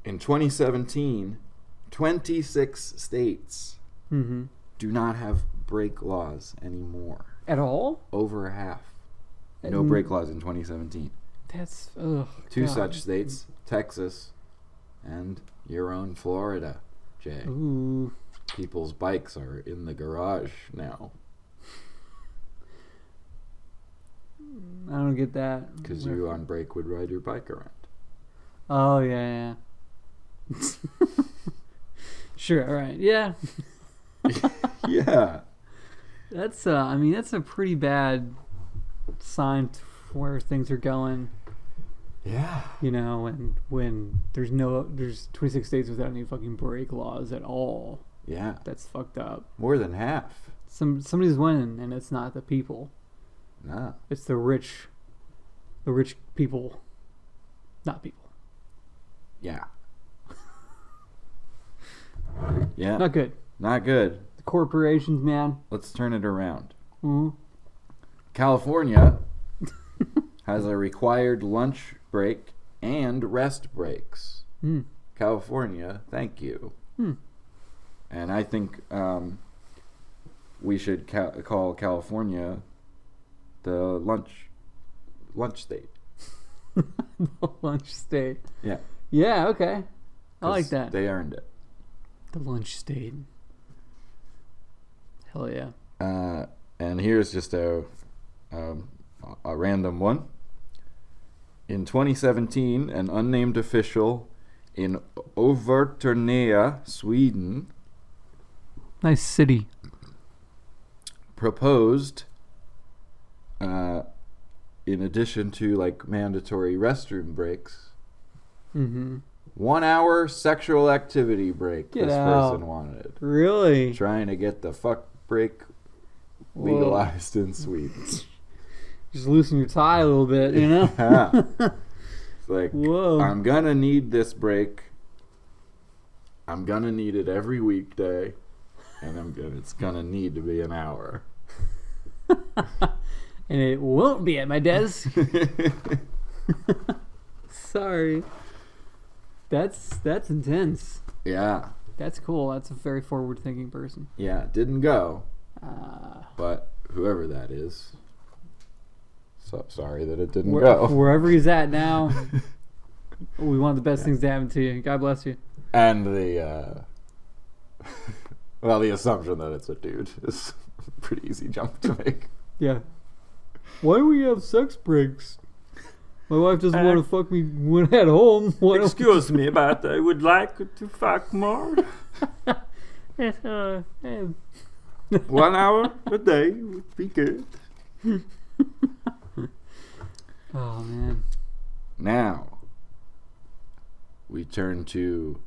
In 2017, 26 states do not have brake laws anymore. At all? Over half. No brake laws in 2017. That's Two God. such states, Texas and your own Florida, Jay. Ooh. People's bikes are in the garage now. I don't get that. Because you on break would ride your bike around. Oh, yeah. Sure, all right. Yeah. Yeah. That's that's a pretty bad sign where things are going. Yeah. You know, and when there's 26 states without any fucking brake laws at all. Yeah. That's fucked up. More than half. Somebody's winning, and it's not the people. Nah. It's the rich people, not people. Yeah. Yeah. Not good. Not good. The corporations, man. Let's turn it around. Mm-hmm. California has a required lunch break and rest breaks. Mm. California, thank you. Mm. And I think we should call California the lunch state. The lunch state. Yeah. Yeah, okay. I like that. They earned it. The lunch state. Hell yeah. And here's just a random one. In 2017, an unnamed official in Övertorneå, Sweden, Nice city. proposed, in addition to like mandatory restroom breaks, 1 hour sexual activity break. Get this out. person wanted. Really? Trying to get the fuck break legalized in Sweden. Just loosen your tie a little bit, you know? Yeah. It's like, Whoa. I'm gonna need this break. I'm gonna need it every weekday, and it's gonna need to be an hour. And it won't be at my desk. Sorry. That's intense. Yeah, That's cool. That's a very forward-thinking person. yeah, it didn't go, but whoever that is, so sorry that it didn't go. Wherever he's at now, we want the best things to happen to you. God bless you. And the well, the assumption that it's a dude is a pretty easy jump to make. Yeah. Why do we have sex breaks? My wife doesn't want to fuck me when at home. Excuse me, but I would like to fuck more. 1 hour a day would be good. Oh, man. Now, we turn to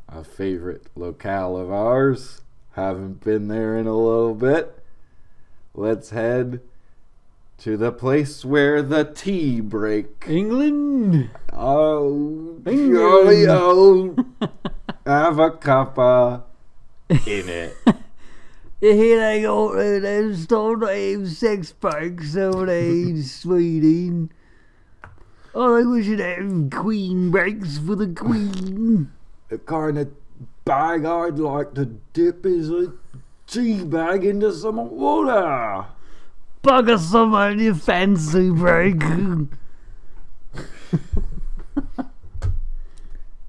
a favorite locale of ours. Haven't been there in a little bit. Let's head to the place where the tea break. England. Oh, England. jolly old have a cuppa in it. Here they go to them store to have sex breaks over there in Sweden. I think we should have queen breaks for the queen. The kind of bag I'd like to dip is a tea bag into some water. Bugger some on your fancy break.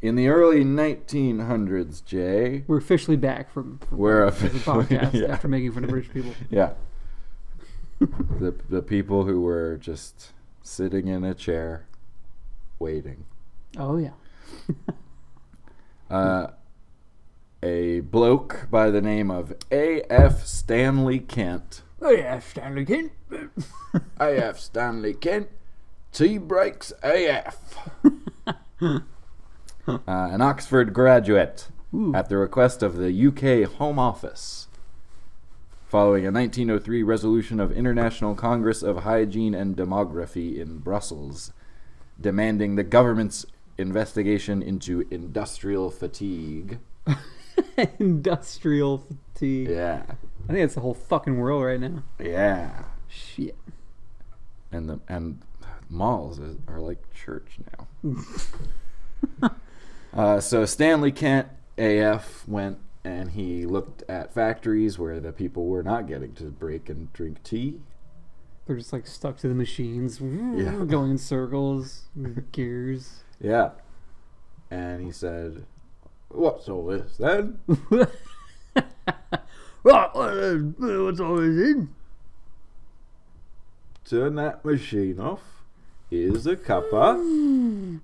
In the early 1900s, Jay, We're officially back from we're the officially podcast yeah. after making fun of British people. Yeah. the people who were just sitting in a chair, waiting. Oh yeah. A bloke by the name of A.F. Stanley Kent. Oh yeah, Stanley Kent. A.F. Stanley Kent. Tea breaks AF. An Oxford graduate. Ooh. At the request of the UK Home Office, following a 1903 resolution of International Congress of Hygiene and Demography in Brussels, demanding the government's investigation into industrial fatigue. Industrial fatigue. Yeah. I think it's the whole fucking world right now. Yeah. Shit. And malls are like church now. So Stanley Kent AF went and he looked at factories where the people were not getting to break and drink tea. They're just like stuck to the machines, Yeah. going in circles, gears. Yeah. And he said, "What's all this then?" What's all this in? Turn that machine off. Here's a cuppa.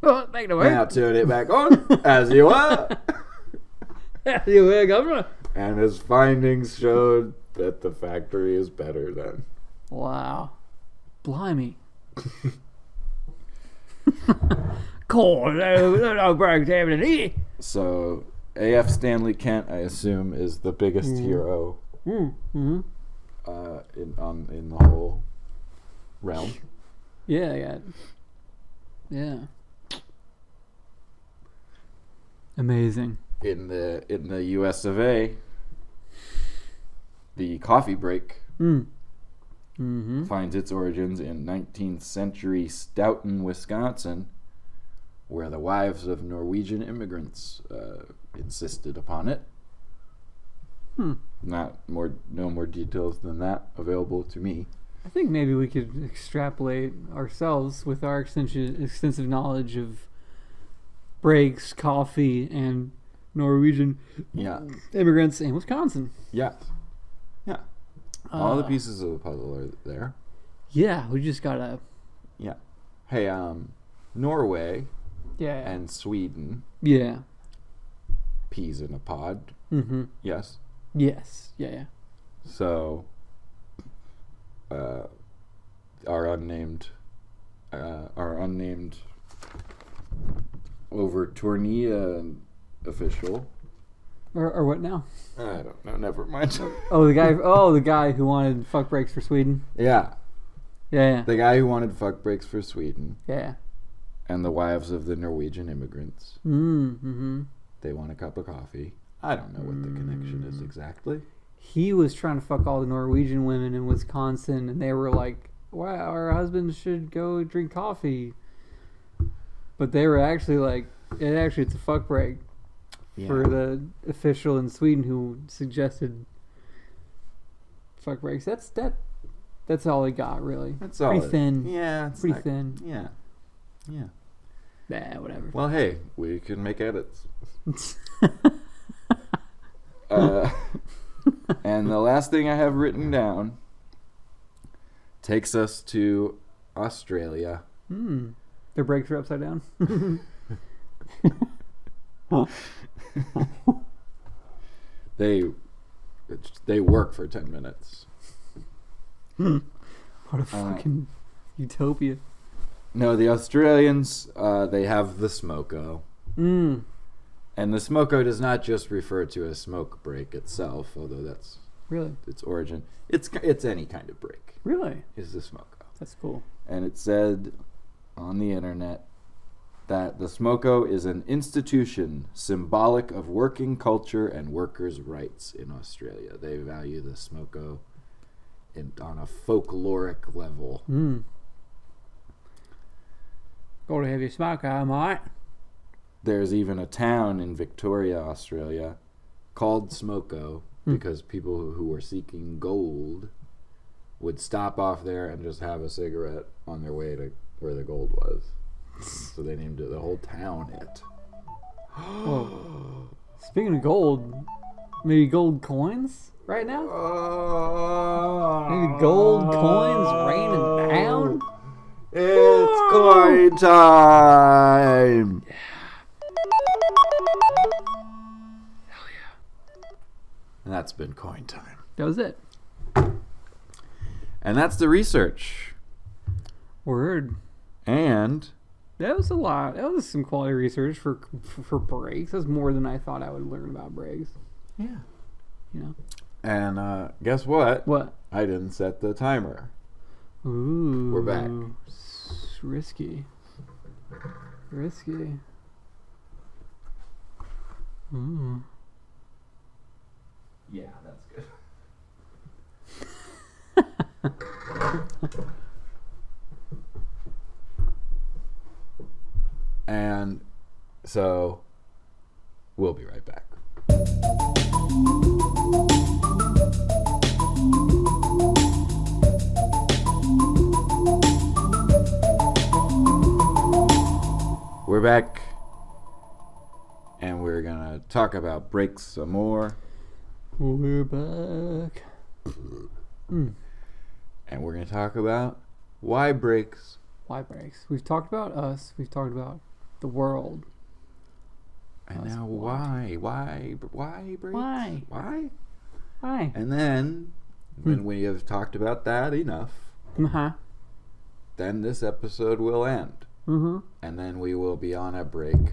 Oh, back to work. Now turn it back on as you were. You were, Governor. And his findings showed that the factory is better then. Wow. Blimey. Cool. No breaks happening here. So A.F. Stanley Kent, I assume, is the biggest hero Mm-hmm. in the whole realm. Yeah. Amazing. In the U.S. of A., the coffee break Mm-hmm. finds its origins in 19th century Stoughton, Wisconsin, where the wives of Norwegian immigrants insisted upon it. No more details than that available to me. I think maybe we could extrapolate ourselves with our extensive knowledge of breaks, coffee, and Norwegian Yeah. immigrants in Wisconsin. Yeah. Yeah. All the pieces of the puzzle are there. Yeah, we just gotta. Yeah. Hey, Norway Yeah. and Sweden, Yeah. peas in a pod. Mm-hmm. Yes. Yes. Yeah. So, our unnamed over Tornea official. Or what now? I don't know. Never mind. Oh, the guy who wanted fuck breaks for Sweden. Yeah, Yeah. the guy who wanted fuck breaks for Sweden Yeah. and the wives of the Norwegian immigrants. Mm-hmm. They want a cup of coffee. I don't know what the connection is exactly. He was trying to fuck all the Norwegian women in Wisconsin, and they were like, "Wow, our husbands should go drink coffee." But they were actually like, it's a fuck break for the official in Sweden who suggested fuck breaks. That's all he got, really. That's all. Pretty thin. Yeah, it's Pretty not- thin. Yeah, yeah. Nah, whatever. Well, hey, we can make edits. And the last thing I have written down takes us to Australia. Their breaks are upside down. They work for 10 minutes. What a fucking utopia. No, the Australians, they have the smoko. And the smoko does not just refer to a smoke break itself, although that's Really? its origin. It's any kind of break Really? is the smoko. That's cool. And it said on the internet that the smoko is an institution symbolic of working culture and workers' rights in Australia. They value the smoko on a folkloric level. Go to have your smoke, I might. There's even a town in Victoria, Australia, called Smoko because people who were seeking gold would stop off there and just have a cigarette on their way to where the gold was. So they named the whole town it. Whoa. Speaking of gold, maybe gold coins? right now? Maybe gold coins raining down? It's coin time! Hell yeah. And that's been coin time. That was it. And that's the research. Word. And That was a lot. That was some quality research for breaks. That's more than I thought I would learn about breaks. yeah. You know? And guess what? What? I didn't set the timer. Ooh. We're back. Risky. Risky. Ooh. Yeah, that's good. And so we'll be right back. We're back, and we're gonna talk about breaks some more, We're back. Mm. and we're gonna talk about why breaks. Why breaks? We've talked about us. We've talked about the world. And That's now why. why breaks? Why? Why? Why? And then, when we have talked about that enough, Uh-huh. then this episode will end. Mm-hmm. And then we will be on a break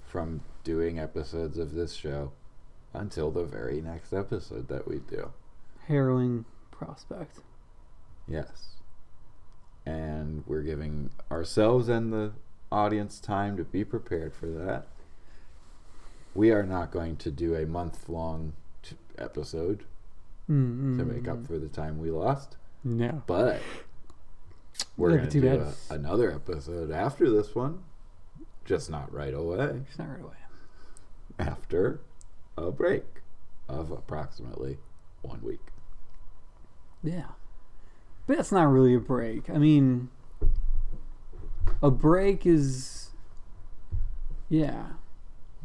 from doing episodes of this show until the very next episode that we do. Harrowing prospect. Yes. And we're giving ourselves and the audience time to be prepared for that. We are not going to do a month-long episode Mm-hmm. to make up for the time we lost. No. But we're Look, going too to do bad. another episode after this one. Just not right away. It's not right away. After a break of approximately 1 week. Yeah. But that's not really a break. I mean, a break is... Yeah.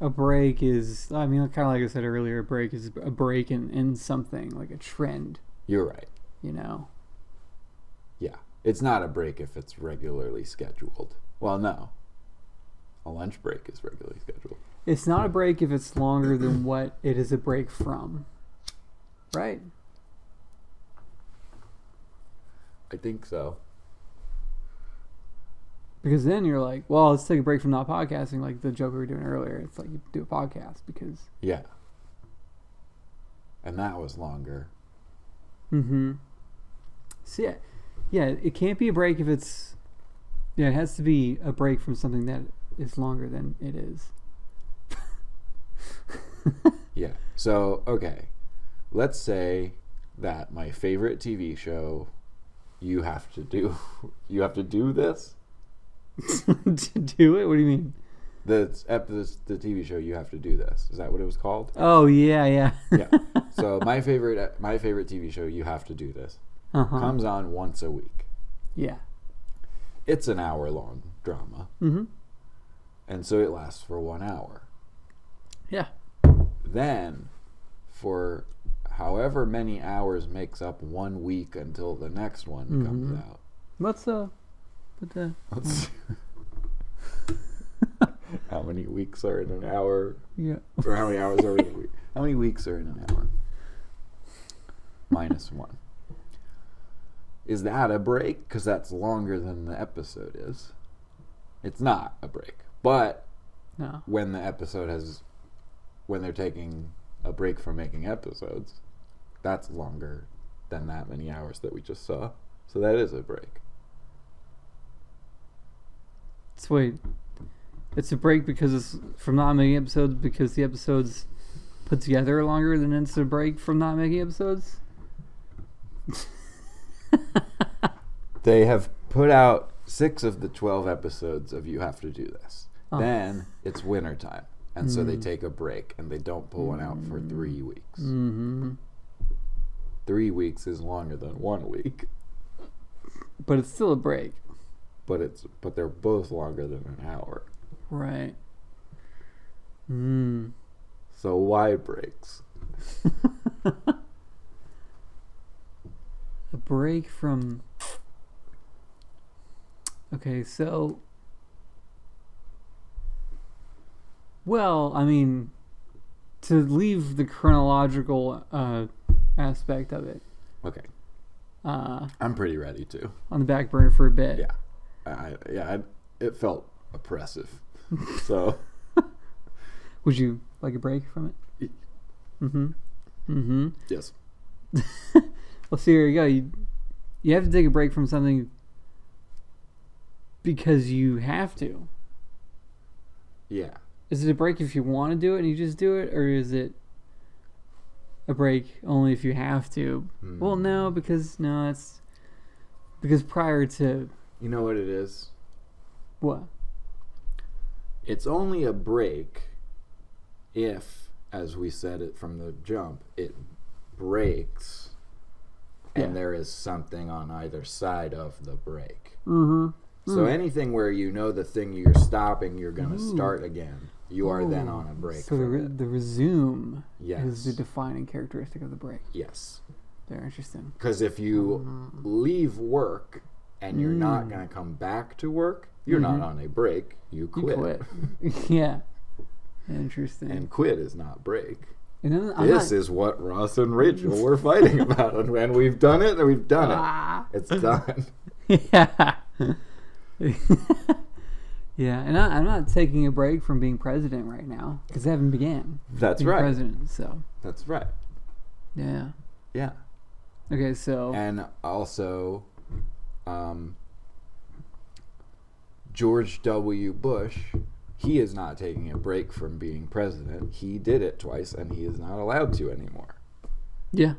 A break is... I mean, kind of like I said earlier, a break is a break in something, like a trend, You're right. you know? Yeah. It's not a break if it's regularly scheduled. Well, no. A lunch break is regularly scheduled. It's not a break if it's longer than what it is a break from. Right? I think so. Because then you're like, well, let's take a break from not podcasting, like the joke we were doing earlier. It's like you do a podcast because... Yeah. And that was longer. Mm-hmm. So yeah, it can't be a break if it's... Yeah, it has to be a break from something that is longer than it is. Yeah. So, okay. Let's say that my favorite TV show, you have to do this. To do it? What do you mean? The TV show, you have to do this. Is that what it was called? Oh, yeah. Yeah. So my favorite TV show, you have to do this, Uh-huh. comes on once a week. Yeah. It's an hour-long drama, Mm-hmm. and so it lasts for 1 hour. Yeah. Then, for however many hours makes up 1 week until the next one comes out. Let's put the... Let's see. How many weeks are in an hour? Yeah. Or how many hours are in a week? How many weeks are in an hour? -1. Is that a break? Because that's longer than the episode is. It's not a break. But No. when they're taking a break from making episodes, that's longer than that many hours that we just saw. So that is a break. So wait. It's a break because it's from not making episodes because the episodes put together are longer than it's a break from not making episodes? They have put out 6 of the 12 episodes of You Have to Do This. Oh. Then it's wintertime. And so they take a break and they don't put one out for 3 weeks. Mm-hmm. 3 weeks is longer than 1 week. But it's still a break. But they're both longer than an hour. Right. So why breaks? break from... Okay, so... Well, I mean, to leave the chronological aspect of it Okay. I'm pretty ready to. on the back burner for a bit. Yeah. It felt oppressive. So. Would you like a break from it? Yes. Well, see, here you go. You have to take a break from something because you have to. Yeah. Is it a break if you want to do it and you just do it, or is it a break only if you have to? Well, no, it's because prior to... You know what it is? What? It's only a break if, as we said it from the jump, it breaks and there is something on either side of the break. So anything where you know the thing you're stopping, you're going to start again, you are then on a break. So the resume Yes. is the defining characteristic of the break. Yes. Very interesting. Because if you leave work and you're not going to come back to work, you're not on a break. You quit. You quit. Yeah. Interesting. And quit is not break. And then This is what Ross and Rachel were fighting about. And we've done it, and we've done it. It's done. Yeah. Yeah, and I'm not taking a break from being president right now because I haven't began. That's being right. President, so That's right. yeah. Yeah. Okay, so And also, George W. Bush, he is not taking a break from being president. He did it twice, and he is not allowed to anymore. yeah.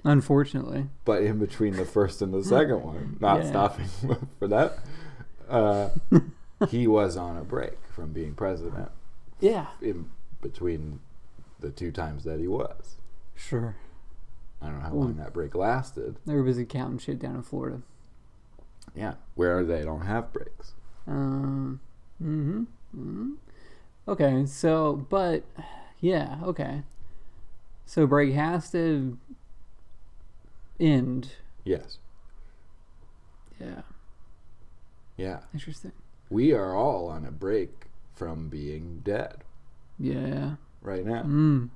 Unfortunately, But in between the first and the second one, not Yeah. stopping for that, he was on a break from being president yeah, in between the two times that he was. sure. I don't know how long that break lasted. They were busy counting shit down in Florida. Yeah, where they don't have breaks. Okay, so but yeah, okay. So break has to end. Yes. Yeah, Yeah. interesting. We are all on a break from being dead Yeah. right now. Mm.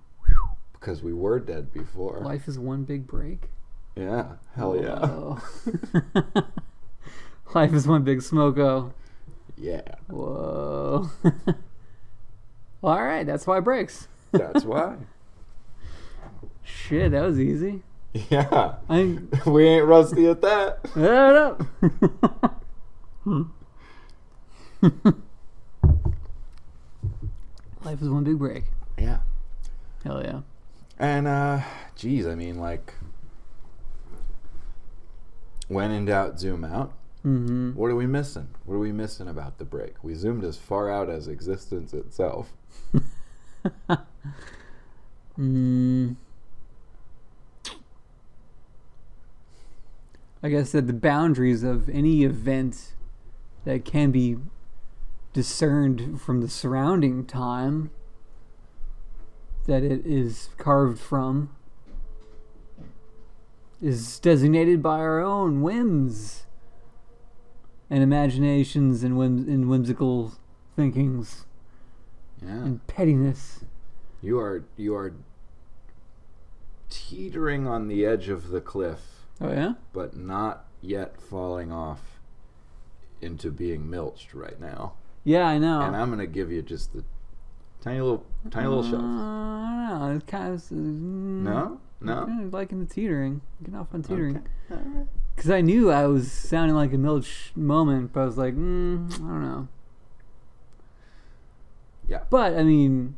Because we were dead before. Life is one big break. Yeah. Hell yeah. Whoa. Life is one big smoko. Yeah. Whoa. Well, all right, that's why it breaks. That's why. Shit, that was easy. Yeah. I We ain't rusty at that. don't know. Life is one big break. Yeah. Hell yeah. And, geez, I mean, like, when in doubt, zoom out. Mm-hmm. What are we missing? What are we missing about the break? We zoomed as far out as existence itself. I guess that the boundaries of any event that can be discerned from the surrounding time that it is carved from is designated by our own whims and imaginations and whimsical thinkings Yeah. and pettiness. You are teetering on the edge of the cliff, Oh yeah? but not yet falling off into being milched right now. Yeah, I know. And I'm gonna give you just the tiny little shove. I don't know. It's kind of No? kind of liking the teetering. Get off on teetering. Okay. All right. Because I knew I was sounding like a Milch moment, but I was like, I don't know. Yeah. But, I mean,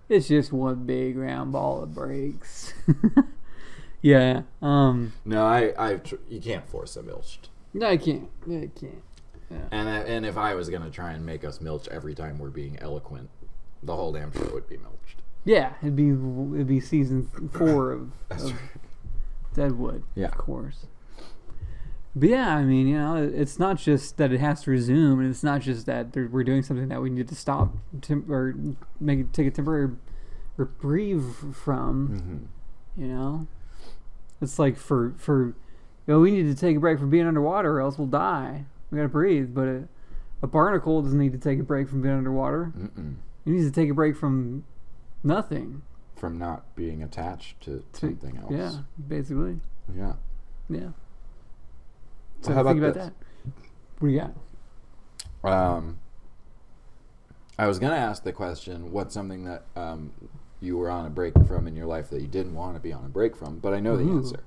it's just one big round ball of breaks. Yeah. No, you can't force a milched. No, I can't. Yeah, I can't. Yeah. And if I was gonna try and make us milch every time we're being eloquent, the whole damn show would be milched. Yeah, it'd be season 4 of That's right. Deadwood, Yeah. of course. But yeah, I mean, it's not just that it has to resume, and it's not just that we're doing something that we need to stop or take a temporary reprieve from. Mm-hmm. It's like we need to take a break from being underwater or else we'll die. We gotta breathe. But a barnacle doesn't need to take a break from being underwater. Mm-mm. It needs to take a break from nothing. From not being attached to something else. Yeah, basically. Yeah. Yeah. So So how think about about that. What do you got? I was gonna ask the question, what's something that you were on a break from in your life that you didn't want to be on a break from, but I know the Ooh. answer.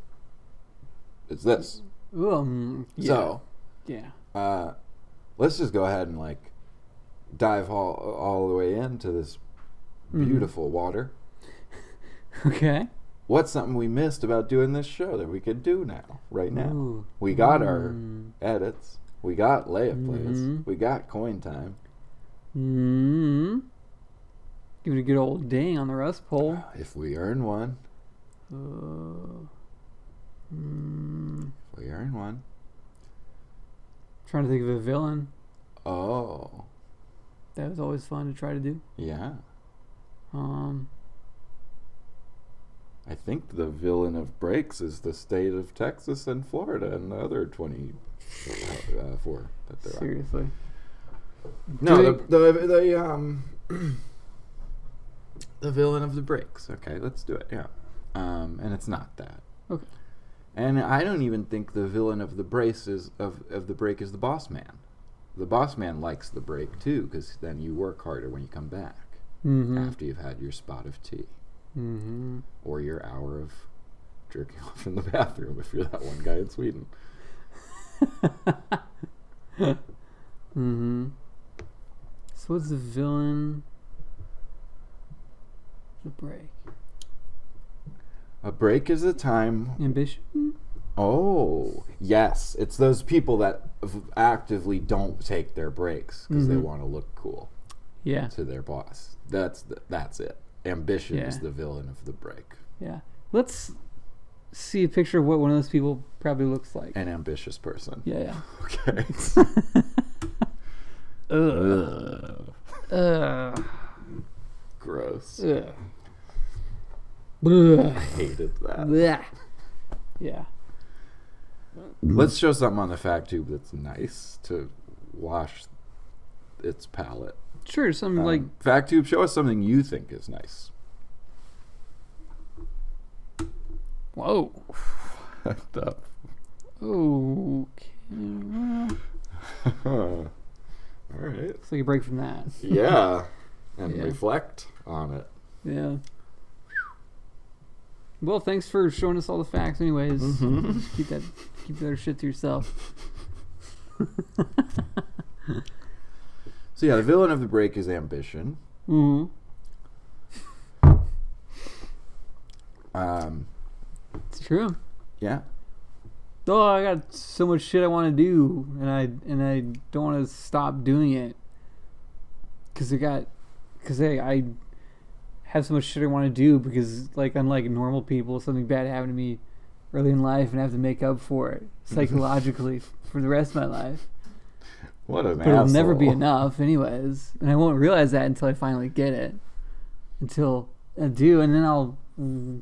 It's this. Yeah. So, Yeah. let's just go ahead and like dive all the way into this beautiful water. Okay. What's something we missed about doing this show that we could do now, right now? Ooh. We got our edits. We got layup plays. Mhm. We got coin time. Give it a good old ding on the rust pole. If we earn one. If we earn one. Trying to think of a villain. Oh. That was always fun to try to do. Yeah. Um, I think the villain of breaks is the state of Texas and Florida and the other 24 that there seriously. are. No, the villain of the breaks. Okay, let's do it. Yeah. And it's not that. Okay. And I don't even think the villain of the brace is of the break is the boss man. The boss man likes the break too, because then you work harder when you come back after you've had your spot of tea or your hour of jerking off in the bathroom if you're that one guy in Sweden. So what's the villain? The break. A break is a time. Ambition? Oh, yes. It's those people that actively don't take their breaks because they want to look cool Yeah. to their boss. That's it. Ambition is Yeah. the villain of the break. Yeah. Let's see a picture of what one of those people probably looks like. An ambitious person. Yeah. Okay. Gross. Ugh. I hated that. Blech. Yeah. Let's show something on the fact tube that's nice to wash its palate. Sure, something like fact tube, show us something you think is nice. whoa. What the? Okay. All right. So you break from that. Yeah. And Yeah. reflect on it. Yeah. Well, thanks for showing us all the facts anyways. Just keep that other shit to yourself. So yeah, the villain of the break is ambition. It's true. Yeah. Oh, I got so much shit I want to do, and I don't want to stop doing it because I have so much shit I want to do because, like, unlike normal people, something bad happened to me early in life, and I have to make up for it psychologically for the rest of my life. What an But it'll never be asshole. enough, anyways, and I won't realize that until I finally get it. Until I do, and then I'll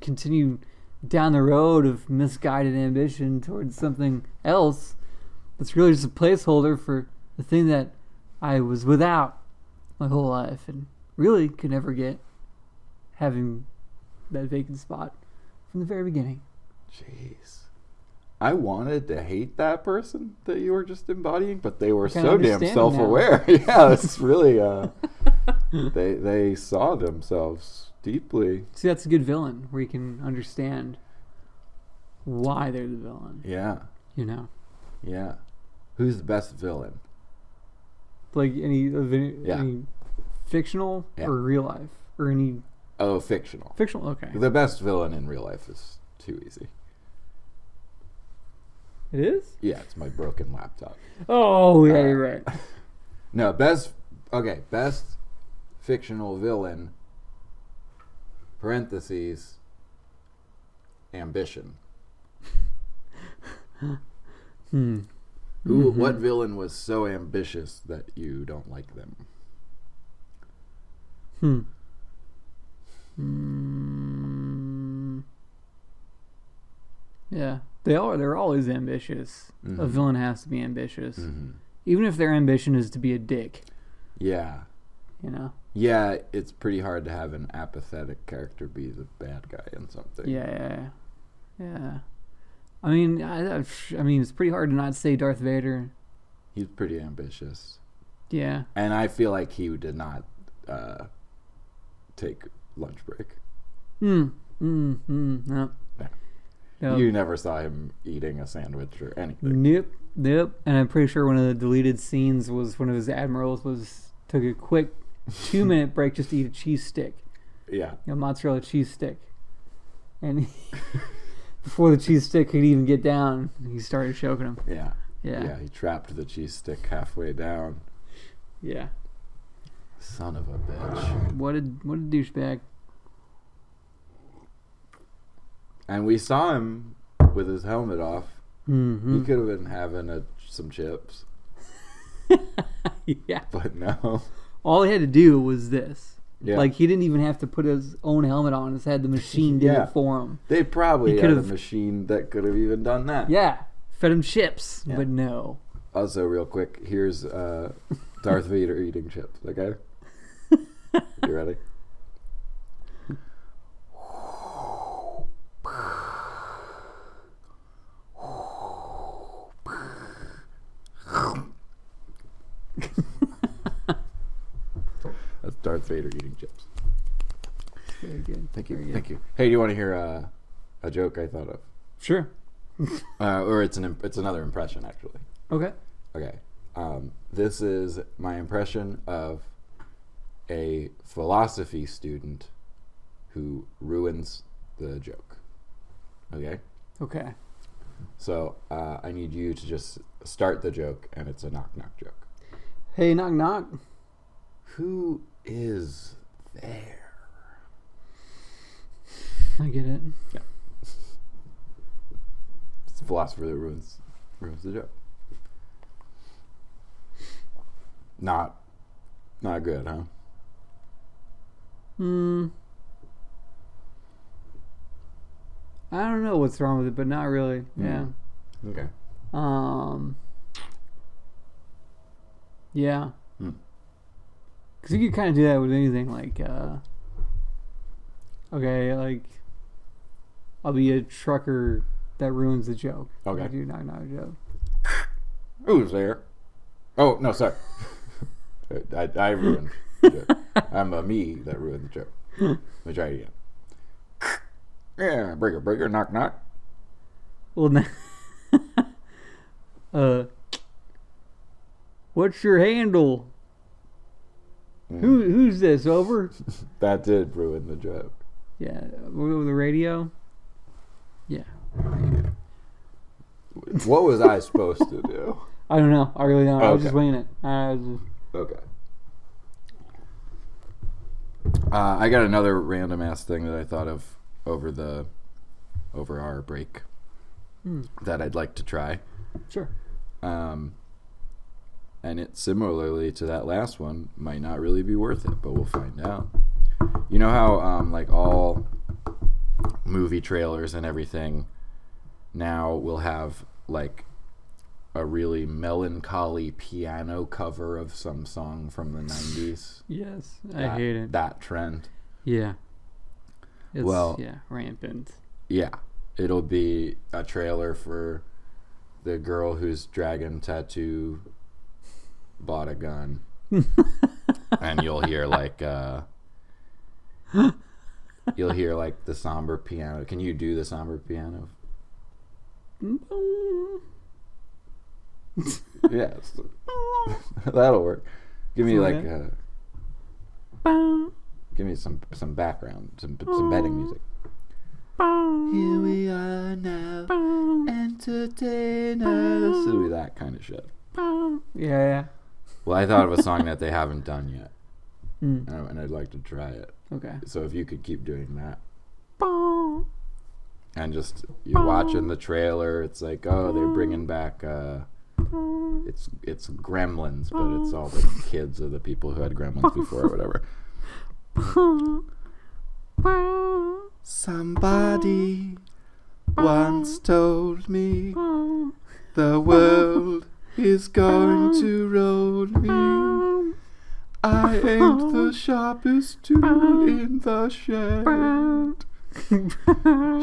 continue down the road of misguided ambition towards something else that's really just a placeholder for the thing that I was without my whole life and really could never get, having that vacant spot from the very beginning. Jeez. I wanted to hate that person that you were just embodying, but they were I kinda so damn understand self-aware. Yeah, it's really they saw themselves deeply. See, that's a good villain where you can understand why they're the villain. Yeah. You know, Yeah. Who's the best villain? like any Yeah. fictional Yeah. or real life or any Oh, fictional. fictional. Okay, The best villain in real life is too easy. it is. Yeah, it's my broken laptop. Oh yeah, you're right. No, best fictional villain, parentheses, ambition. What villain was so ambitious that you don't like them? Yeah. They're always ambitious. Mhm. A villain has to be ambitious. Mhm. Even if their ambition is to be a dick, Yeah. you know? Yeah, it's pretty hard to have an apathetic character be the bad guy in something. Yeah. I mean, it's pretty hard to not say Darth Vader. He's pretty ambitious. Yeah. And I feel like he did not take lunch break. No. Yeah. Nope. You never saw him eating a sandwich or anything. Nope. And I'm pretty sure one of the deleted scenes was one of his admirals took a quick 2-minute break just to eat a cheese stick. Yeah. Mozzarella cheese stick. And before the cheese stick could even get down, he started choking him. Yeah. Yeah. Yeah, he trapped the cheese stick halfway down. Yeah. Son of a bitch. What a douchebag. And we saw him with his helmet off. Mm-hmm. He could have been having some chips. Yeah. But no. All he had to do was this. Yeah. Like, he didn't even have to put his own helmet on. He had the machine did Yeah. it for him. They probably He had a could've- machine that could have even done that. Yeah. Fed him chips. Yeah. But no. Also, real quick, here's Darth Vader eating chips, okay? You ready? That's Darth Vader eating chips. Very good. Thank you. Very good. Thank you. Hey, do you want to hear a joke I thought of? Sure. Or it's another impression, actually. Okay. Okay. This is my impression of a philosophy student who ruins the joke. Okay? Okay. So I need you to just start the joke, and it's a knock-knock joke. Hey, knock knock. Who is there? I get it. It's the philosopher that ruins the joke. Not good, huh? I don't know what's wrong with it, but not really. Yeah. Okay. Yeah. Hmm. Because you could kind of do that with anything, like, okay, like, I'll be a trucker that ruins the joke. Okay. I do knock knock joke. Who's there? Oh, no, sorry. I ruined the joke. I'm a me that ruined the joke. Let me try it again. Yeah, breaker, knock, knock. Well, what's your handle? Who's this? Over? That did ruin the joke. Yeah, over the radio. Yeah. What was I supposed to do? I don't know. I really don't. I was Okay. just winging it. I was just... Okay. I got another random ass thing that I thought of over our break that I'd like to try. Sure. And it similarly to that last one might not really be worth it, but we'll find out. You know how like all movie trailers and everything now will have like a really melancholy piano cover of some song from the 90s? Yes, I hate it. That trend. Yeah. It's, Well- rampant. Yeah. It'll be a trailer for the girl whose dragon tattoo bought a gun. And you'll hear like the somber piano. Can you do the somber piano? Yes. That'll work. Give me like give me some background, some bedding music. Here we are now, entertainers. It'll be that kind of shit. Yeah. Well, I thought of a song that they haven't done yet, Mm. and I'd like to try it. Okay. So if you could keep doing that, and just you're watching the trailer, it's like, oh, they're bringing back it's Gremlins, but it's all the kids of the people who had Gremlins before or whatever. Somebody once told me the world is going to roll me. I ain't the sharpest tool in the shed.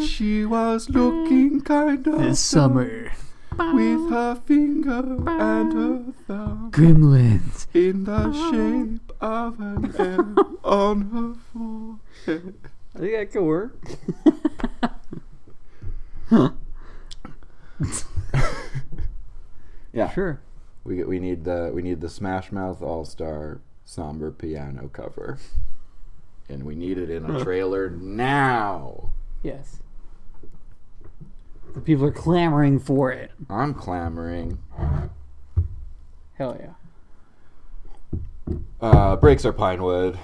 She was looking kind of This summer, with her finger and her thumb gremlins. in the shape of an L on her forehead. I think that could work. Yeah. Sure. We need the Smash Mouth All-Star somber piano cover. And we need it in a trailer now. Yes. The people are clamoring for it. I'm clamoring. Hell yeah. Breaks are Pinewood.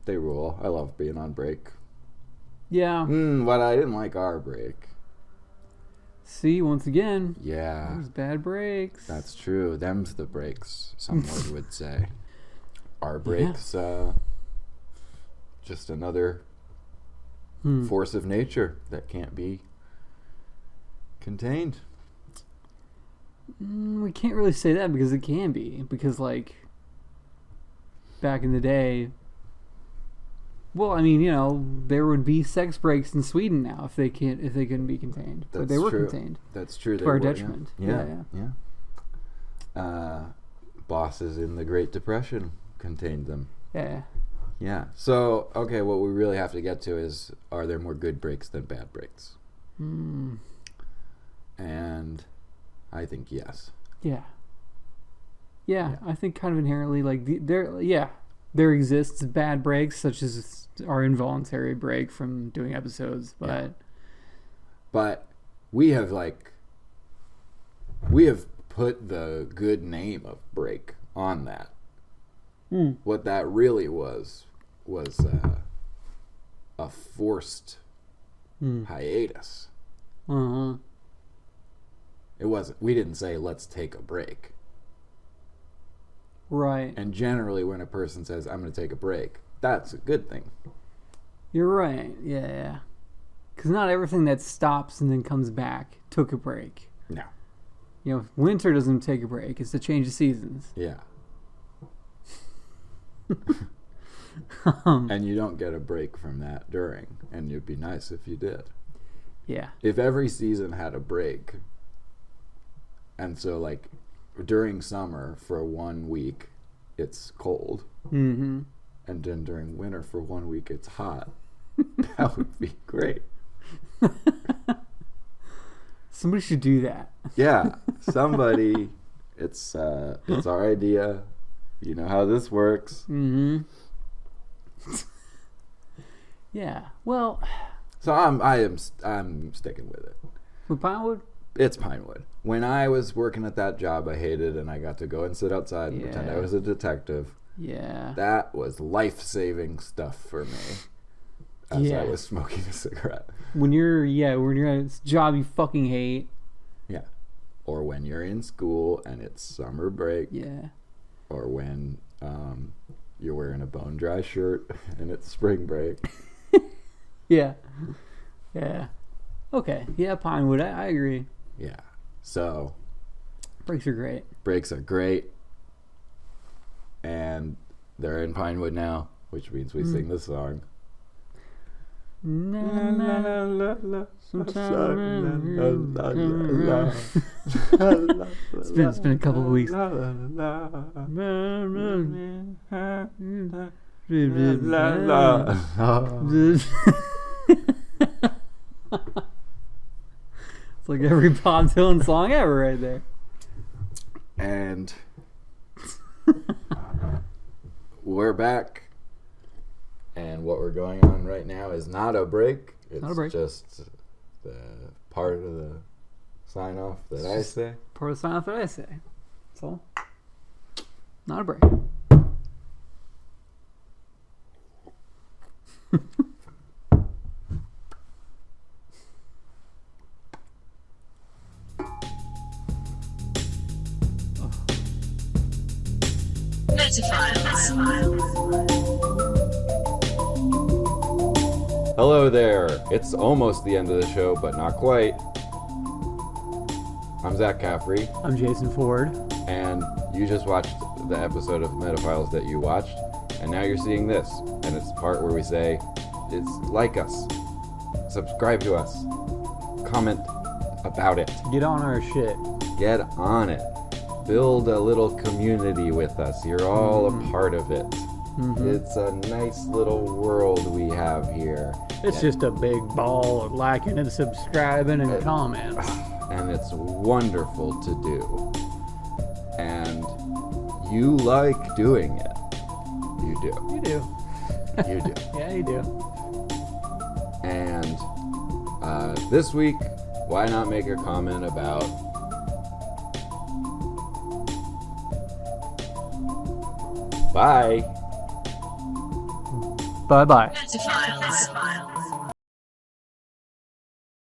They rule. I love being on break. Yeah. But I didn't like our break. See, once again, Yeah. there's bad breaks. That's true. Them's the breaks, someone would say. Our breaks, just another force of nature that can't be contained. We can't really say that because it can be. Because, like, back in the day, well, I mean, you know, there would be sex breaks in Sweden now if they couldn't be contained. But they were true. contained. That's true. To our detriment. Yeah. Bosses in the Great Depression contained them. Yeah. Yeah. So, okay, what we really have to get to is, are there more good breaks than bad breaks? And I think yes. Yeah, I think kind of inherently, like, there exists bad breaks, such as our involuntary break from doing episodes, but we have put the good name of break on that. What that really was a forced hiatus. It wasn't. We didn't say let's take a break. Right. And generally, when a person says I'm going to take a break, that's a good thing. You're right. Yeah. Because not everything that stops and then comes back took a break. No. You know, winter doesn't take a break. It's a change of seasons. Yeah. And you don't get a break from that during, and it'd be nice if you did. Yeah. If every season had a break, and so like during summer for 1 week it's cold, and then during winter for 1 week it's hot, that would be great. Somebody should do that. Yeah, somebody. It's our idea. You know how this works. Yeah. Well. So I'm sticking with it. With Pinewood? It's Pinewood. When I was working at that job I hated, and I got to go and sit outside and pretend I was a detective. Yeah. That was life-saving stuff for me. As I was smoking a cigarette. When you're at a job you fucking hate. Yeah. Or when you're in school and it's summer break. Yeah. Or when you're wearing a bone dry shirt and it's spring break. Yeah. Okay. Yeah, Pinewood. I agree. Yeah. So. Breaks are great. Breaks are great. And they're in Pinewood now, which means we sing the song. Na, na, la, la, la. It's been a couple of weeks. It's like every Bob Dylan song ever right there. And we're back. And what we're going on right now is not a break. It's not a break. Just the part of the sign off that I say. Part of the sign off that I say. That's all. Not a break. Hello there. It's almost the end of the show, but not quite. I'm Zach Caffrey, I'm Jason Ford. and you just watched the episode of Metaphiles that you watched, and now you're seeing this. And it's the part where we say, it's like us, subscribe to us, comment about it, Get on our shit. get on it, build a little community with us. You're all a part of it. It's a nice little world we have here. It's just a big ball of liking and subscribing and comments. And it's wonderful to do. And you like doing it. You do. You do. You do. Yeah, you do. And this week, why not make a comment about bye. Bye-bye. Metaphiles.